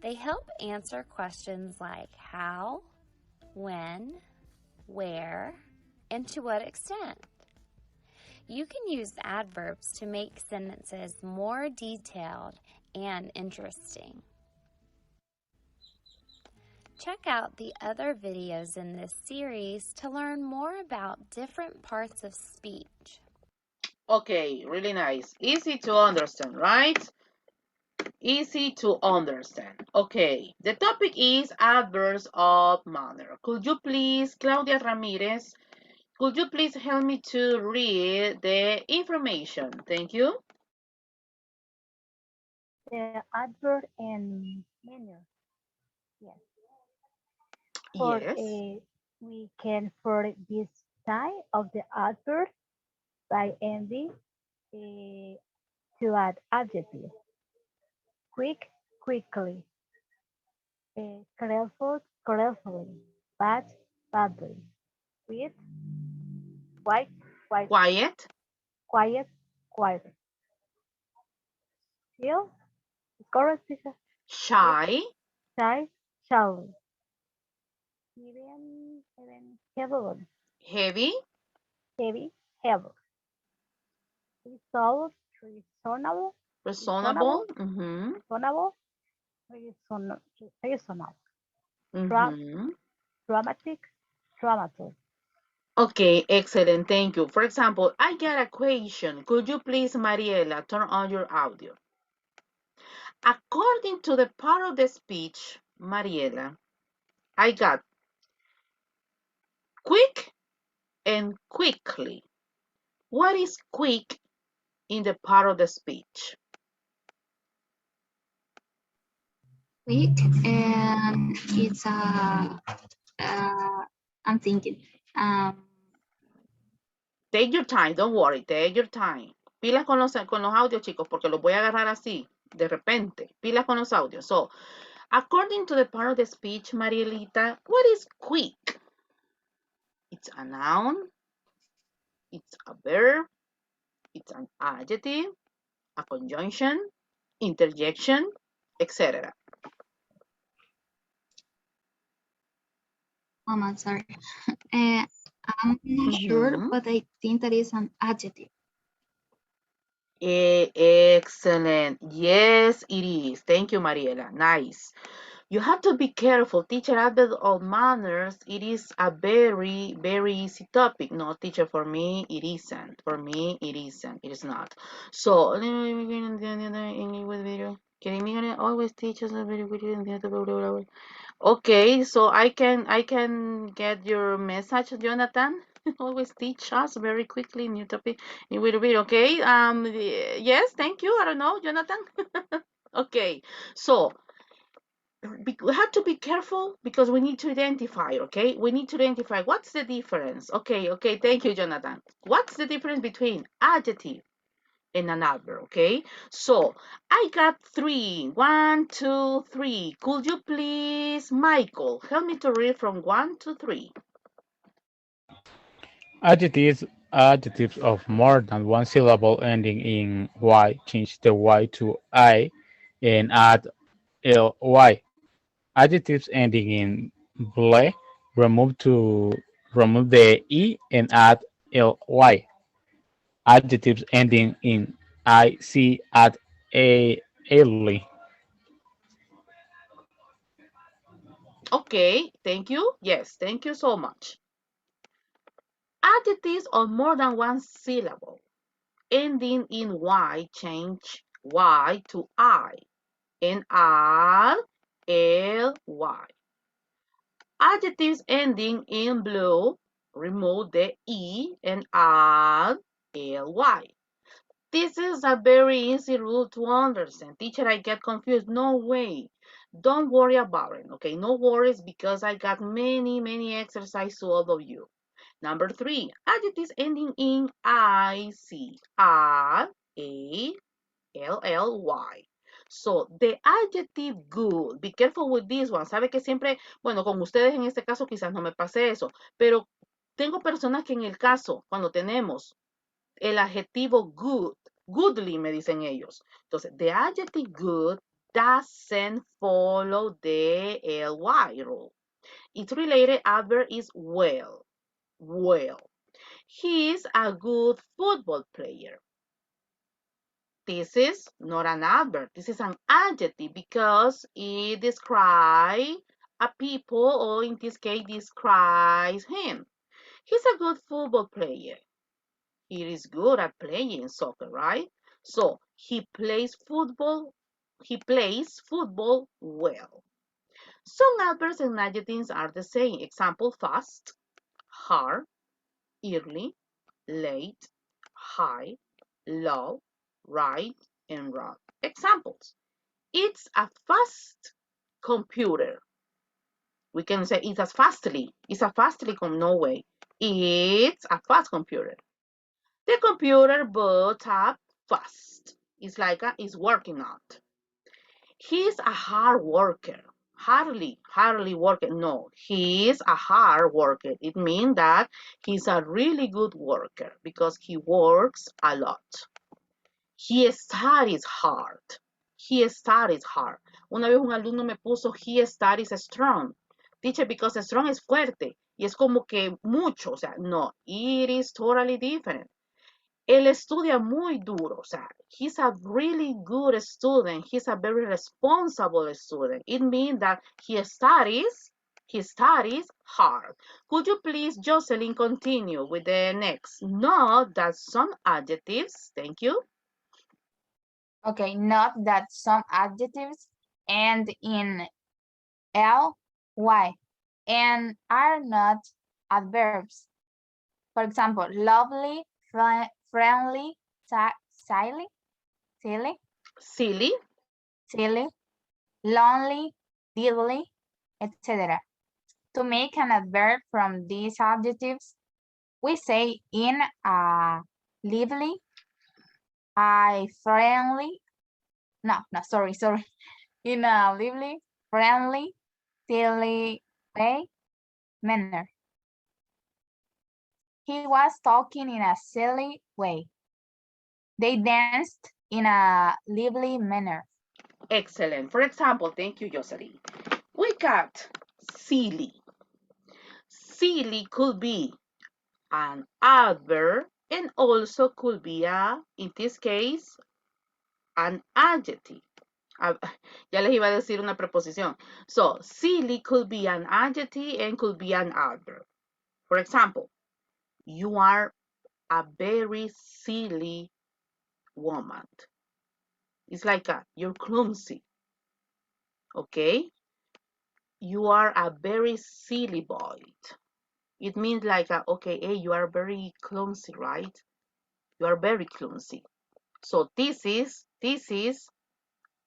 They help answer questions like how, when, where, and to what extent. You can use adverbs to make sentences more detailed and interesting. Check out the other videos in this series to learn more about different parts of speech. Okay, really nice. Easy to understand, right? Easy to understand. Okay, the topic is adverbs of manner. Could you please, Claudia Ramirez, could you please help me to read the information? Thank you. The adverb and manner. Yes. For Yes. we can for this type of the adverb by ending to add adjective. Quick, quickly. Careful, carefully. Bad, badly. Quiet, quiet, quiet, Quiet. quiet, quiet. Still, correct, teacher. Still, Shy. shy, shallow. Even heavily. Heavy. Heavy, heavy. Resolve, reasonable, Reasonable. reasonable, Mm-hmm. reasonable, reasonable. Dra- Mm-hmm. dramatic, dramatic. Okay, excellent. Thank you. For example, I got a question. Could you please, Mariela, turn on your audio? According to the part of the speech, Mariela, I got quick and quickly. What is quick in the part of the speech? Quick, and it's I'm thinking. Take your time, don't worry, take your time. Pilas con los audios, chicos, porque los voy a agarrar así, de repente. Pilas con los audios. So, according to the part of the speech, Marielita, what is quick? It's a noun, it's a verb, it's an adjective, a conjunction, interjection, etc. I'm sorry. I'm not sure, but I think that is an adjective. Excellent. Yes, it is. Thank you, Mariela. Nice. You have to be careful. Teacher advert of manners, it is a very, very easy topic. No, teacher, for me, it isn't. For me, it isn't. It is not. So, English with video. Can always teach us a video. Okay, so I can get your message, Jonathan. Always teach us very quickly new topic. It will be okay. Yes, thank you. I don't know, Jonathan. Okay, so we have to be careful because we need to identify. Okay, we need to identify what's the difference. Okay. Thank you, Jonathan. What's the difference between adjective and an adverb? Okay, so I got three. One, two, three. Could you please, Michael, help me to read from one to three? Adjectives of more than one syllable ending in y, change the y to I and add ly. Adjectives ending in ble, remove to remove the e and add ly. Adjectives ending in ic, add ly. Okay, thank you. Yes, thank you so much. Adjectives of more than one syllable ending in y, change y to I and add ly. Adjectives ending in blue, remove the e and add ly. This is a very easy rule to understand. Teacher, I get confused. No way. Don't worry about it. Okay, no worries because I got many exercises to all of you. Number three, adjectives ending in IC. Add ally. So, the adjective good, be careful with this one. Sabe que siempre, bueno, con ustedes en este caso quizás no me pase eso, pero tengo personas que en el caso, cuando tenemos el adjetivo good, goodly me dicen ellos. Entonces, the adjective good doesn't follow the ly rule. Its related adverb is well. He's a good football player. This is not an adverb. This is an adjective because it describes a people, or in this case, describes him. He's a good football player. He is good at playing soccer, right? So he plays football He plays football well. Some adverbs and adjectives are the same. Example, fast, hard, early, late, high, low, right, and wrong. Examples. It's a fast computer. We can say it's a fastly. It's a fastly, no way. It's a fast computer. The computer boots up fast. It's like it's working out. He's a hard worker. Hardly worker. No, he's a hard worker. It means that he's a really good worker because he works a lot. He studies hard. He studies hard. Una vez un alumno me puso, he studies strong. Teacher, because strong es fuerte. Y es como que mucho. O sea, no, it is totally different. Él estudia muy duro. O sea, he's a really good student. He's a very responsible student. It means that he studies hard. Could you please, Jocelyn, continue with the next? Note that some adjectives, thank you. Okay, note that some adjectives end in ly and are not adverbs. For example, lovely, friendly, silly, lonely, deadly, etc. To make an adverb from these adjectives, we say in a lively, sorry. In a lively, friendly, silly way, manner. He was talking in a silly way. They danced in a lively manner. Excellent. For example, thank you, Jocelyn. We got silly. Silly could be an adverb and also could be in this case, an adjective. Ya les iba a decir una preposición. So, silly could be an adjective and could be an adverb. For example, you are a very silly woman. It's like you're clumsy. Okay? You are a very silly boy. It means like, okay, hey, you are very clumsy, right? You are very clumsy. So this is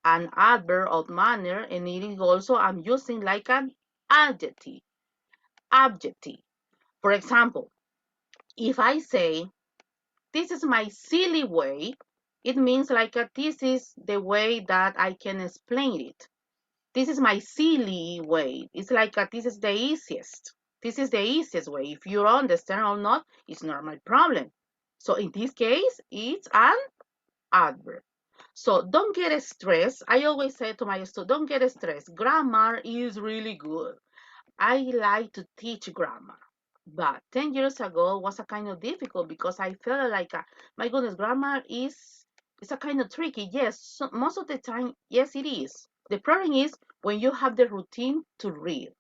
an adverb of manner, and it is also I'm using like an adjective. Adjective. For example, if I say this is my silly way, it means like this is the way that I can explain it. This is my silly way. It's like this is the easiest. This is the easiest way. If you understand or not, it's not my problem. So in this case, it's an adverb. So don't get stressed. I always say to my students, don't get stressed. Grammar is really good. I like to teach grammar. But 10 years ago was a kind of difficult because I felt like, my goodness, grammar is a kind of tricky. Yes, so most of the time, yes, it is. The problem is when you have the routine to read.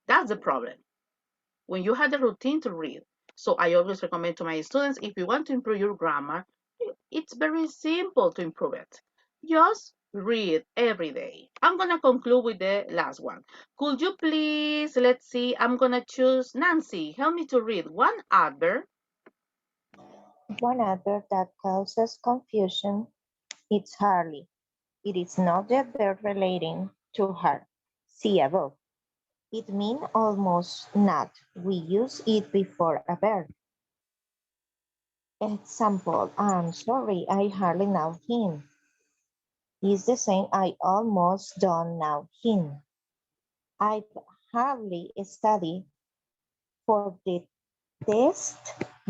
That's the problem. When you have the routine to read. So I always recommend to my students, if you want to improve your grammar, it's very simple to improve it. Just read every day. I'm going to conclude with the last one. Could you please, let's see, I'm going to choose Nancy. Help me to read one adverb. One adverb that causes confusion is hardly. It is not the adverb relating to her. See above. It means almost not. We use it before a verb. Example, I'm sorry, I hardly know him. Is the same, I almost don't know him. I've hardly studied for the test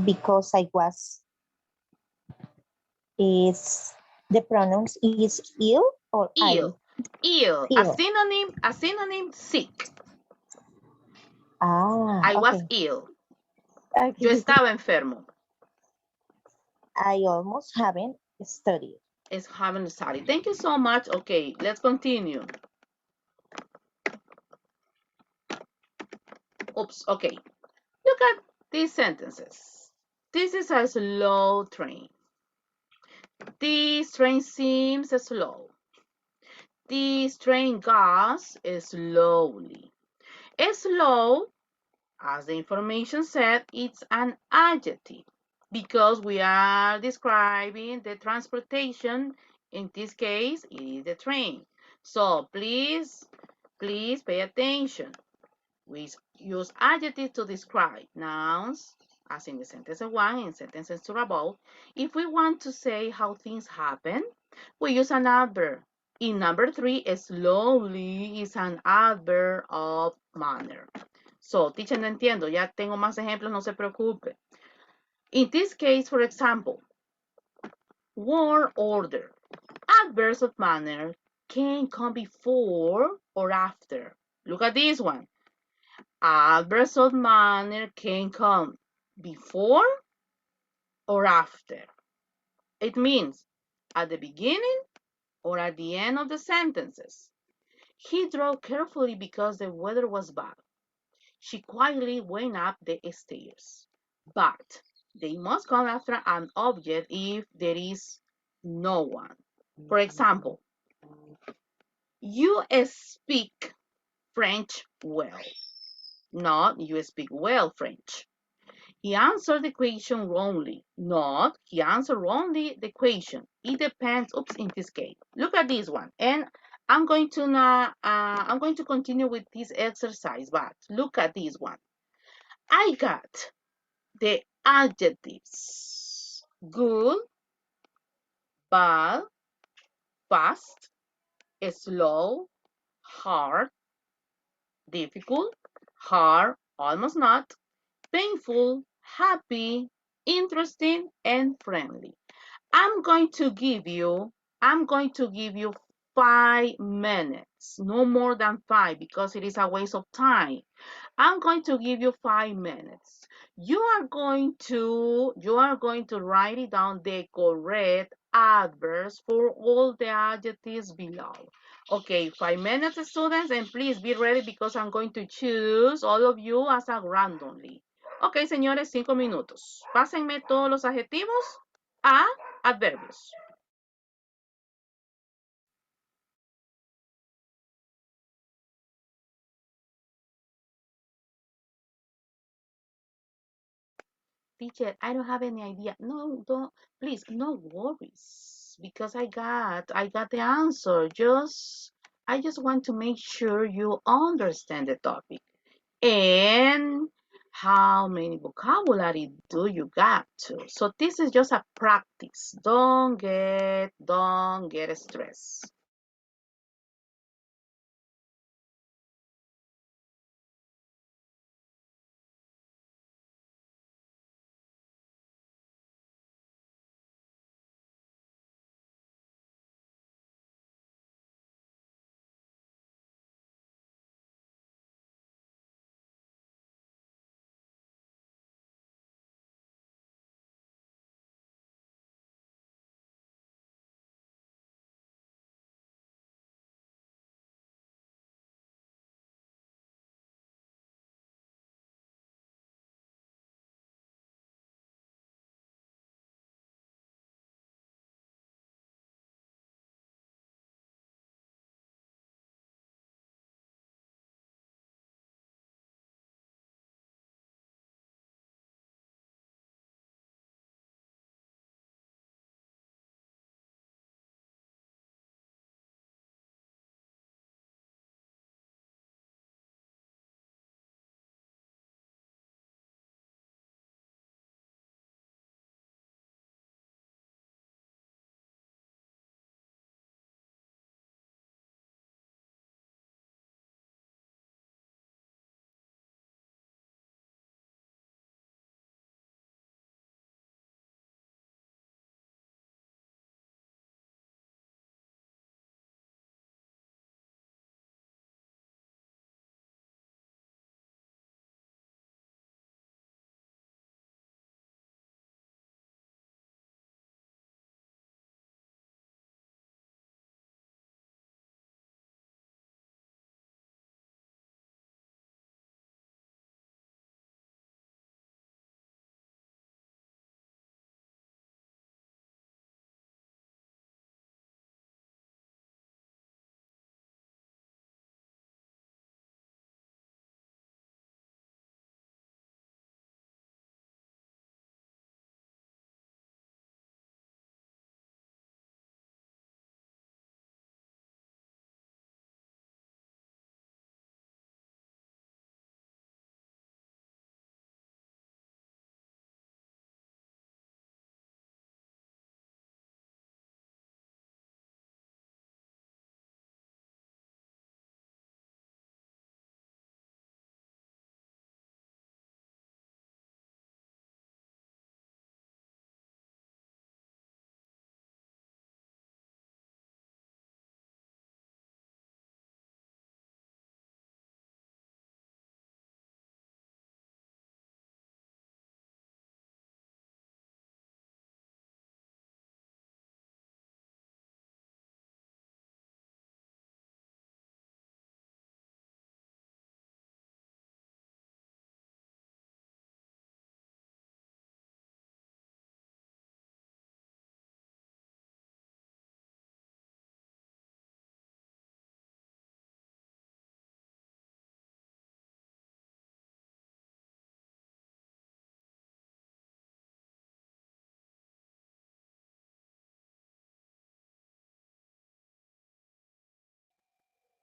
because I was, is the pronouns is ill or Ill. Ill. Ill. A synonym, sick. Ah, I was okay. ill. Okay. Yo estaba enfermo. I almost haven't studied. Haven't studied. Thank you so much. Okay, let's continue. Oops, okay. Look at these sentences. This is a slow train. This train seems slow. This train goes slowly. Slow, as the information said, it's an adjective because we are describing the transportation. In this case, it is the train. So please pay attention. We use adjectives to describe nouns, as in the sentence 1 and sentences 2 above. If we want to say how things happen, we use an adverb. In number 3, slowly is an adverb of manner. So, teacher, no entiendo. Ya tengo más ejemplos, no se preocupe. In this case, for example, word order. Adverbs of manner can come before or after. Look at this one. Adverbs of manner can come before or after. It means at the beginning or at the end of the sentences. He drove carefully because the weather was bad. She quietly went up the stairs. But they must come after an object if there is no one. For example, you speak French well. Not you speak well French. He answered the question wrongly. Not he answered wrongly the question. It depends. Oops, in this case. Look at this one. And I'm going to continue with this exercise, but look at this one. I got the adjectives good, bad, fast, slow, hard, difficult, hard, almost not, painful, happy, interesting, and friendly. I'm going to give you 5 minutes, no more than 5 because it is a waste of time. I'm going to give you 5 minutes. You are going to write it down the correct adverbs for all the adjectives below. Okay, 5 minutes, students, and please be ready because I'm going to choose all of you as a randomly. Ok, señores, 5 minutos. Pásenme todos los adjetivos a adverbios. Teacher, I don't have any idea. No, don't, please, no worries, because I got the answer. I just want to make sure you understand the topic. And how many vocabulary do you got to? So this is just a practice. Don't get stressed.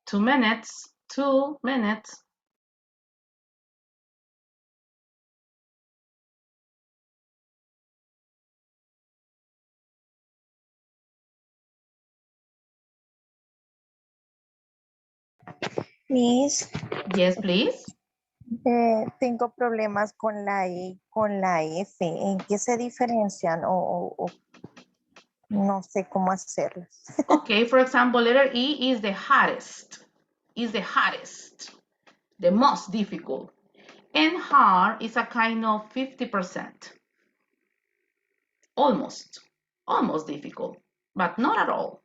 2 minutes. 2 minutes. Miss, Yes, please. tengo problemas con la E, con la F. ¿En qué se diferencian o no sé cómo hacerlas? Okay, for example, letter E is the hardest. Is the hardest. The most difficult. And hard is a kind of 50%. Almost. Almost difficult. But not at all.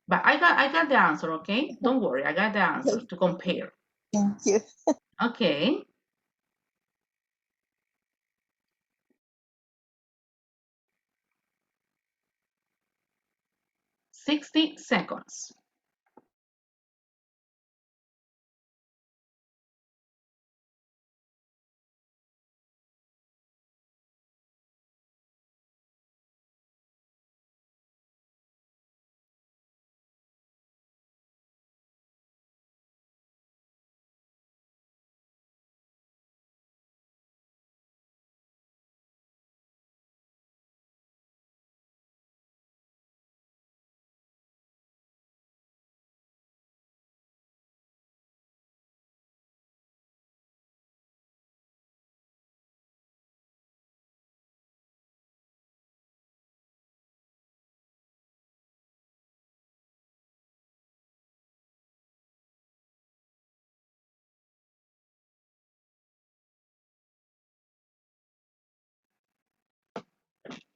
But I got the answer, okay? Don't worry, I got the answer to compare. Thank you. Okay. $60.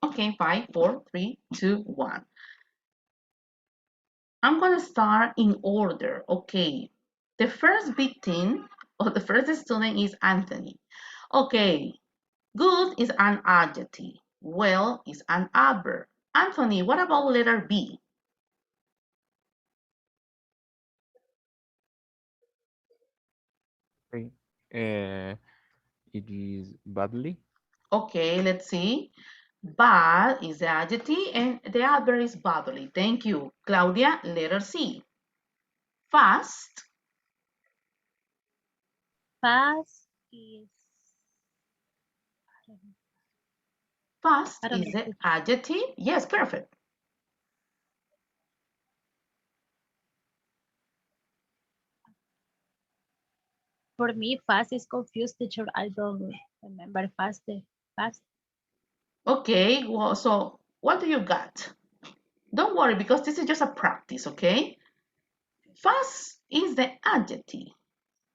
Okay, 5, 4, 3, 2, 1. I'm gonna start in order. Okay. The first victim or the first student is Anthony. Okay. Good is an adjective. Well is an adverb. Anthony, what about letter B? Okay. It is badly. Okay, let's see. Bad is the adjective and the adverb is badly. Thank you. Claudia, letter C. Fast. Fast is, Fast I don't is know. the adjective. Yes, perfect. For me, fast is confused, teacher. I don't remember fast. Fast. Okay, well, so what do you got? Don't worry because this is just a practice, okay? Fast is the adjective.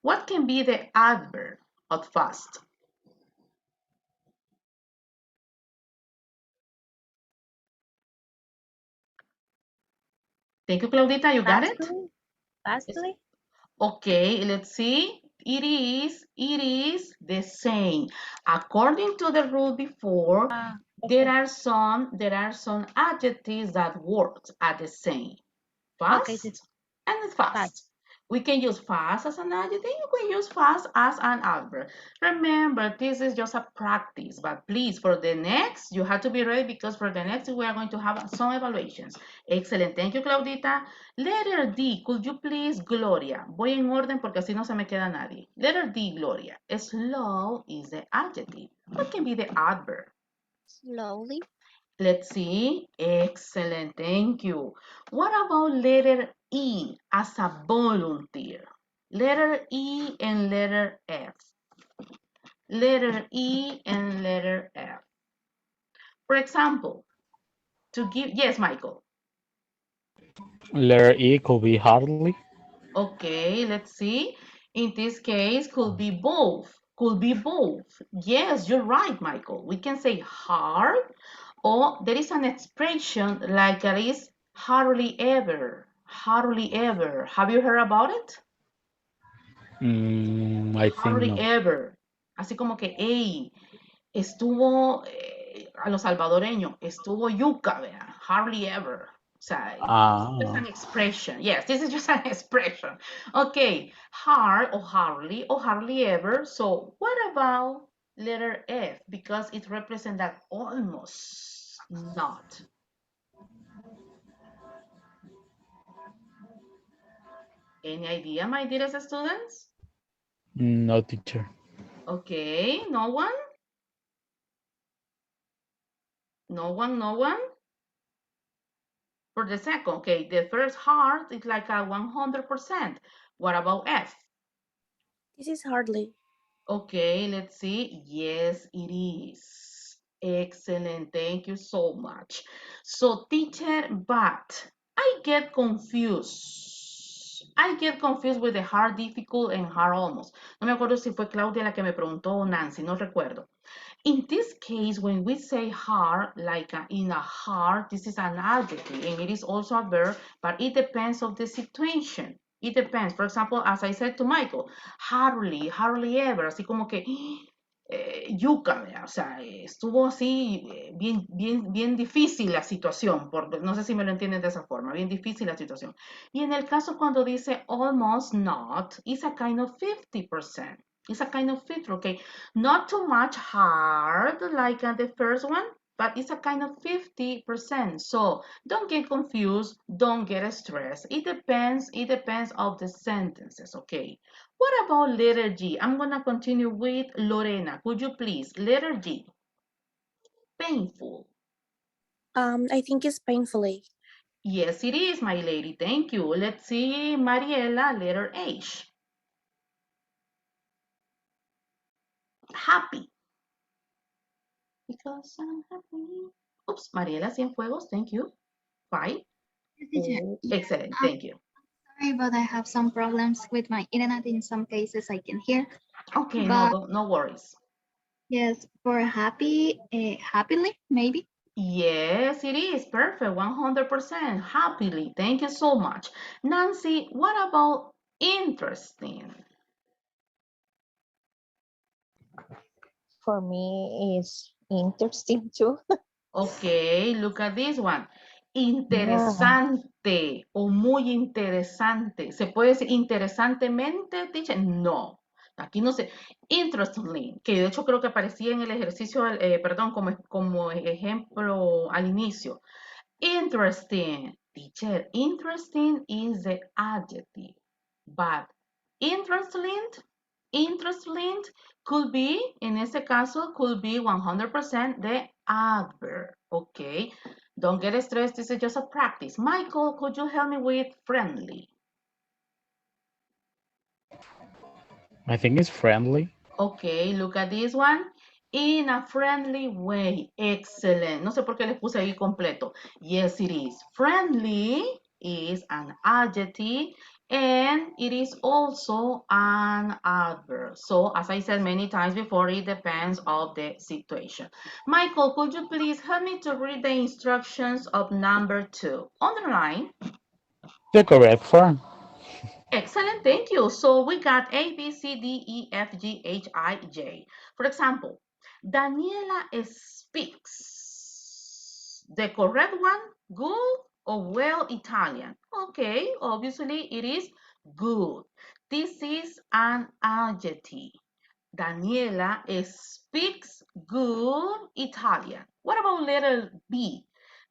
What can be the adverb of fast? Thank you, Claudita. You got it? Fastly. Yes. Fastly. Okay, let's see. It is the same. According to the rule before, there Okay. are some adjectives that work at the same. Okay, teacher. Fast and Fast. fast. We can use fast as an adjective. You can use fast as an adverb. Remember, this is just a practice, but please, for the next, you have to be ready because for the next, we are going to have some evaluations. Excellent. Thank you, Claudita. Letter D, could you please, Gloria? Voy en orden porque así no se me queda nadie. Letter D, Gloria. Slow is the adjective. What can be the adverb? Slowly. Let's see. Excellent. Thank you. What about letter E as a volunteer? Letter E and letter F. Letter E and letter F. For example, to give, yes, Michael. Letter E could be hardly. Okay, let's see. In this case, could be both. Could be both. Yes, you're right, Michael. We can say hard, or there is an expression like it is hardly ever. Hardly ever. Have you heard about it? I think Hardly no. ever. Así como que, hey, estuvo a los salvadoreños, estuvo yuca, vea, hardly ever. O sea, this is just Ah, an expression. Yes, this is just an expression. Okay, hard or hardly ever. So what about letter F? Because it represents that almost not. Any idea, my dearest students? No, teacher. Okay, no one? No one, no one? For the second, okay, the first heart is like a 100%. What about F? This is hardly. Okay, let's see. Yes, it is. Excellent. Thank you so much. So, teacher, but I get confused. I get confused with the hard, difficult, and hard almost. No me acuerdo si fue Claudia la que me preguntó o Nancy, no recuerdo. In this case, when we say hard, like in a hard, this is an adjective and it is also a verb, but it depends of the situation. It depends. For example, as I said to Michael, hardly, hardly ever, así como que yuca, o sea, estuvo así bien difícil la situación, no sé si me lo entienden de esa forma, bien difícil la situación. Y en el caso cuando dice almost not, it's a kind of 50%. It's a kind of 50, okay? Not too much hard like the first one, but it's a kind of 50%. So don't get confused, don't get stressed. It depends of the sentences, okay? What about letter G? I'm gonna continue with Lorena. Could you please, letter G, painful. I think it's painfully. Yes, it is, my lady, thank you. Let's see, Mariela, letter H. Happy. Because I'm happy. Oops, Mariela Cienfuegos, thank you. 5. Teacher, Oh, yeah, excellent, I'm thank you. sorry, but I have some problems with my internet. In some cases, I can hear. Okay, But no worries. yes, for happy, happily, maybe. Yes, it is perfect, 100%. Happily, thank you so much. Nancy, what about interesting? For me, it's interesting too. Okay, look at this one. Yeah. Interesante o muy interesante. ¿Se puede decir interesantemente, teacher? No. Aquí no sé. Interestingly, que de hecho creo que aparecía en el ejercicio, perdón, como ejemplo al inicio. Interesting, teacher. Interesting is the adjective, but interesting could be, en este caso, could be 100% the adverb. Okay, don't get stressed. This is just a practice. Michael, could you help me with friendly? I think it's friendly. Okay, look at this one. In a friendly way. Excellent. No sé por qué les puse ahí completo. Yes, it is. Friendly is an adjective and it is also an adverb. So, as I said many times before, it depends of the situation. Michael, could you please help me to read the instructions of number 2? Underline. The correct form. Excellent, thank you. So we got A, B, C, D, E, F, G, H, I, J. For example, Daniela speaks the correct one, good or well Italian. Okay, obviously it is good. This is an adjective. Daniela speaks good Italian. What about letter B?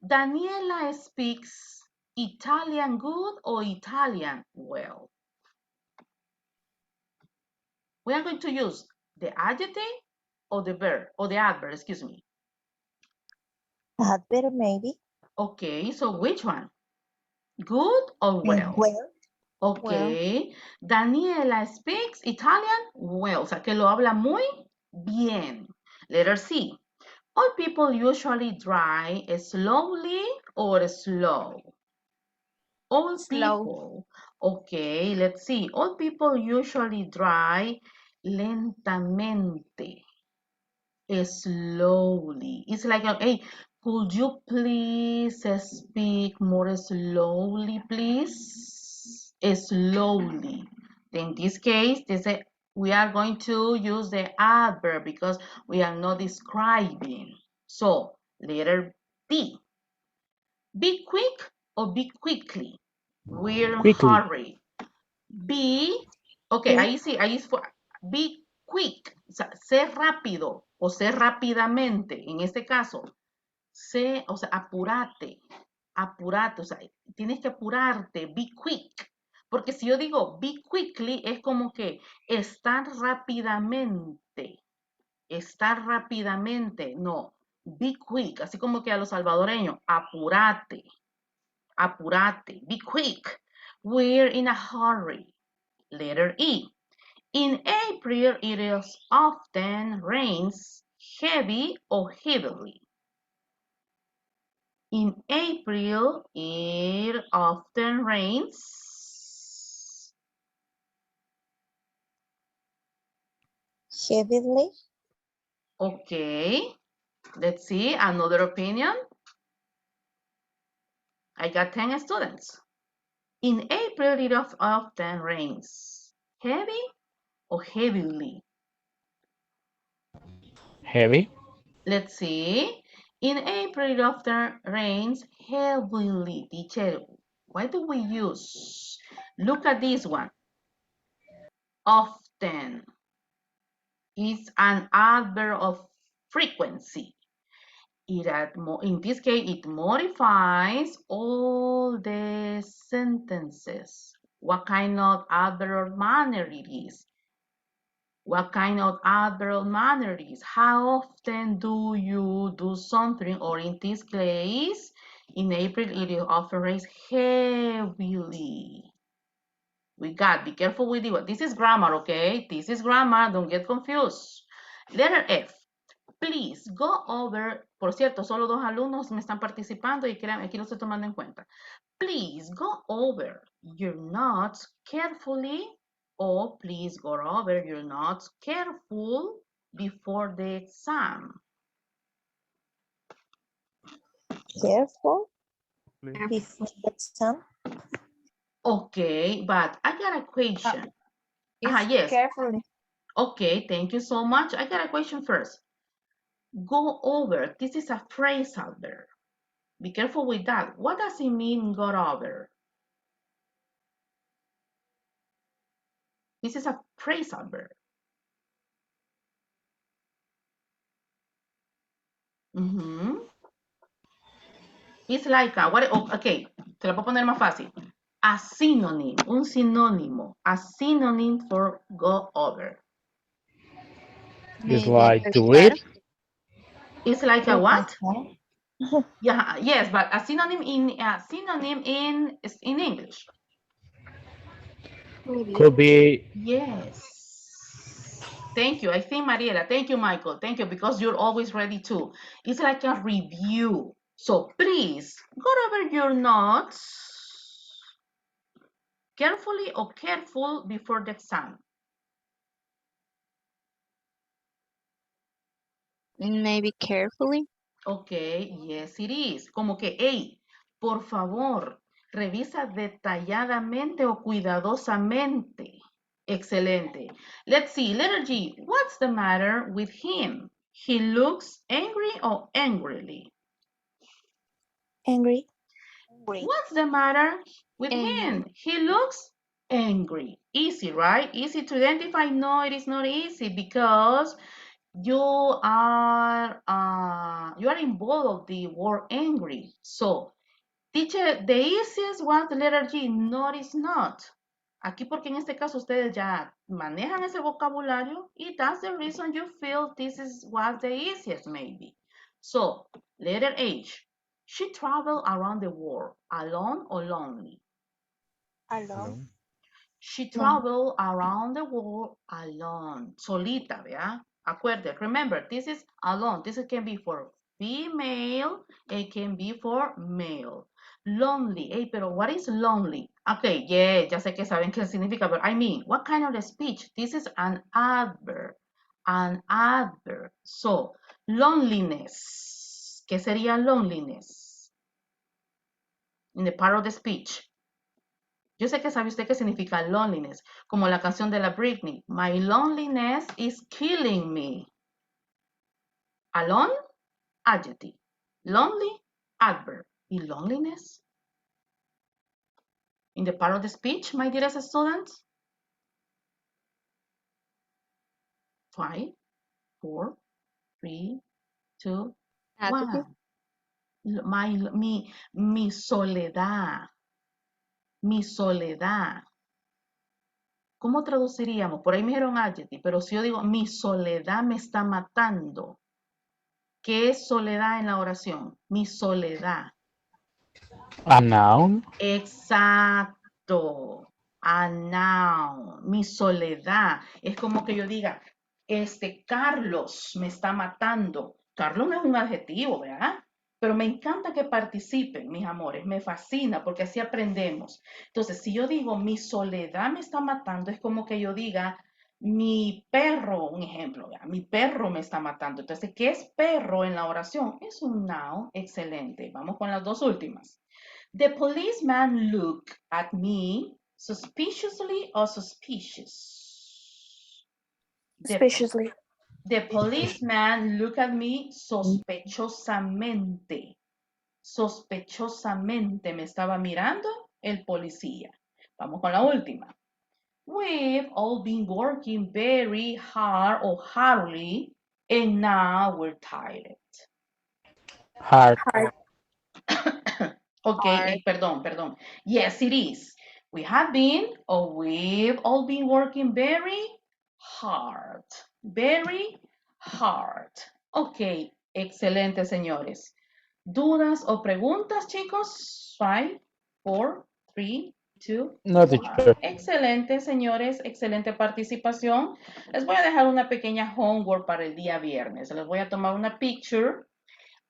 Daniela speaks Italian good or Italian well? We are going to use the adjective or the verb or the adverb, excuse me. Adverb maybe. Okay, so which one? Good or well? Well, Okay, Daniela speaks Italian well, o sea que lo habla muy bien. Letter C. All people usually drive slowly or slow. All Slow. people. Okay, let's see. All people usually drive lentamente. Slowly. It's like, hey, could you please speak more slowly, please? Slowly. In this case, we are going to use the adverb because we are not describing. So, letter D. Be quick or be quickly. We're in Quickly. hurry. Be, ok, quick, ahí fue, be quick, o sea, ser rápido o ser rápidamente, en este caso, o sea, apúrate, o sea, tienes que apurarte, be quick. Porque si yo digo be quickly, es como que estar rápidamente. Estar rápidamente. No, be quick. Así como que a los salvadoreños, apúrate. Apúrate. Be quick. We're in a hurry. Letter E. In April, it is often rains heavy or heavily. In April, it often rains Heavily. Okay, let's see another opinion. I got 10 students. In April, it often rains heavy or heavily. Heavy. Let's see. In April, it often rains heavily. Teacher, why do we use? Look at this one. Often is an adverb of frequency. In this case, it modifies all the sentences. What kind of adverb manner it is? What kind of adverb manner it is? How often do you do something? Or in this case, in April, it is often rains heavily. We got, be careful with it. This is grammar, okay? This is grammar, don't get confused. Letter F. Please go over, por cierto, solo 2 alumnos me están participando y créanme, aquí lo estoy tomando en cuenta. Please go over your notes carefully, or please go over your notes careful before the exam. Careful Please. before the exam. Okay, but I got a question. It's Yes. carefully. Okay, thank you so much. I got a question first. Go over, this is a phrasal verb. Be careful with that. What does it mean, go over? This is a phrasal verb. It's like a, what, okay, te lo puedo poner más fácil. A synonym, un sinónimo, a synonym for go over. It's Maybe like to prepare. read. It's like a what? Okay. Yeah, yes, but a synonym in English. Could be. Yes. Thank you. I think Mariela. Thank you, Michael. Thank you, because you're always ready too. It's like a review. So please go over your notes carefully or careful before the exam. Maybe carefully. Okay, yes it is. Como que, hey, por favor, revisa detalladamente o cuidadosamente. Excelente. Let's see, letter G. What's the matter with him? He looks angry or angrily? Angry. What's the matter with Angry. him? He looks angry. Easy, right? Easy to identify. No, it is not easy because you are involved of the word angry. So, teacher, the easiest one, the letter G. No, it's not. Aquí porque en este caso ustedes ya manejan ese vocabulario y that's the reason you feel this is what the easiest maybe. So, letter H. She traveled around the world, alone or lonely? Alone. She No. traveled around the world alone, solita, ¿verdad? Acuérdate, remember, this is alone. This can be for female, it can be for male. Lonely, hey, pero what is lonely? Okay, yeah, ya sé que saben qué significa, but I mean, what kind of speech? This is an adverb, an adverb. So, loneliness, ¿qué sería loneliness? In the part of the speech. Yo sé que sabe usted qué significa loneliness, como la canción de la Britney. My loneliness is killing me. Alone, adjective. Lonely, adverb. Y loneliness? In the part of the speech, my dearest students? 5, 4, 3, 2, Adjective. 1. Mi soledad. Mi soledad. ¿Cómo traduciríamos? Por ahí me dijeron adjective, pero si yo digo mi soledad me está matando, ¿qué es soledad en la oración? Mi soledad. A noun. Exacto. A noun. Mi soledad. Es como que yo diga, Carlos me está matando. Carlos no es un adjetivo, ¿verdad? Pero me encanta que participen, mis amores. Me fascina porque así aprendemos. Entonces, si yo digo mi soledad me está matando, es como que yo diga mi perro, un ejemplo, ¿verdad? Mi perro me está matando. Entonces, ¿qué es perro en la oración? Es un noun. Excelente. Vamos con las dos últimas. The policeman looked at me suspiciously or suspicious. Suspiciously. The policeman looked at me sospechosamente. Sospechosamente me estaba mirando el policía. Vamos con la última. We've all been working very hard or hardly, and now we're tired. Hard. Hard. Okay, perdón. Yes, it is. We have been, or we've all been working very hard. Very hard. Ok, excelente, señores. ¿Dudas o preguntas, chicos? 5, 4, 3, 2, No, 1. teacher. Excelente, señores. Excelente participación. Les voy a dejar una pequeña homework para el día viernes. Les voy a tomar una picture.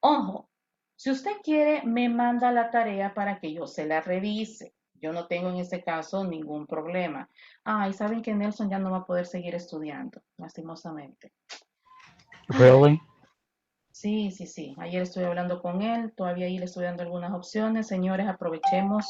Ojo, si usted quiere, me manda la tarea para que yo se la revise. Yo no tengo en este caso ningún problema. Y saben que Nelson ya no va a poder seguir estudiando, lastimosamente. Really? Sí. Ayer estuve hablando con él, todavía ahí le estoy dando algunas opciones. Señores, aprovechemos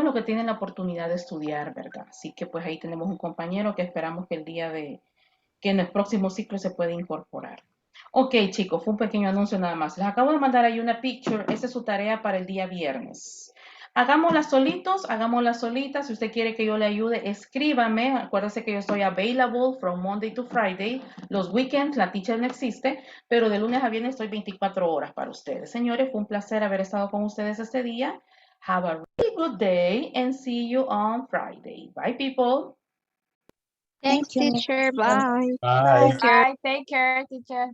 lo que tienen la oportunidad de estudiar, ¿verdad? Así que pues ahí tenemos un compañero que esperamos que que en el próximo ciclo se pueda incorporar. Ok, chicos, fue un pequeño anuncio nada más. Les acabo de mandar ahí una picture. Esa es su tarea para el día viernes. Hagámosla solitos, hagámosla solitas. Si usted quiere que yo le ayude, escríbame. Acuérdese que yo estoy available from Monday to Friday. Los weekends, la teacher no existe, pero de lunes a viernes estoy 24 horas para ustedes. Señores, fue un placer haber estado con ustedes este día. Have a really good day and see you on Friday. Bye, people. Thanks, Thank you. teacher. Bye. Bye. Bye. Take care, teacher.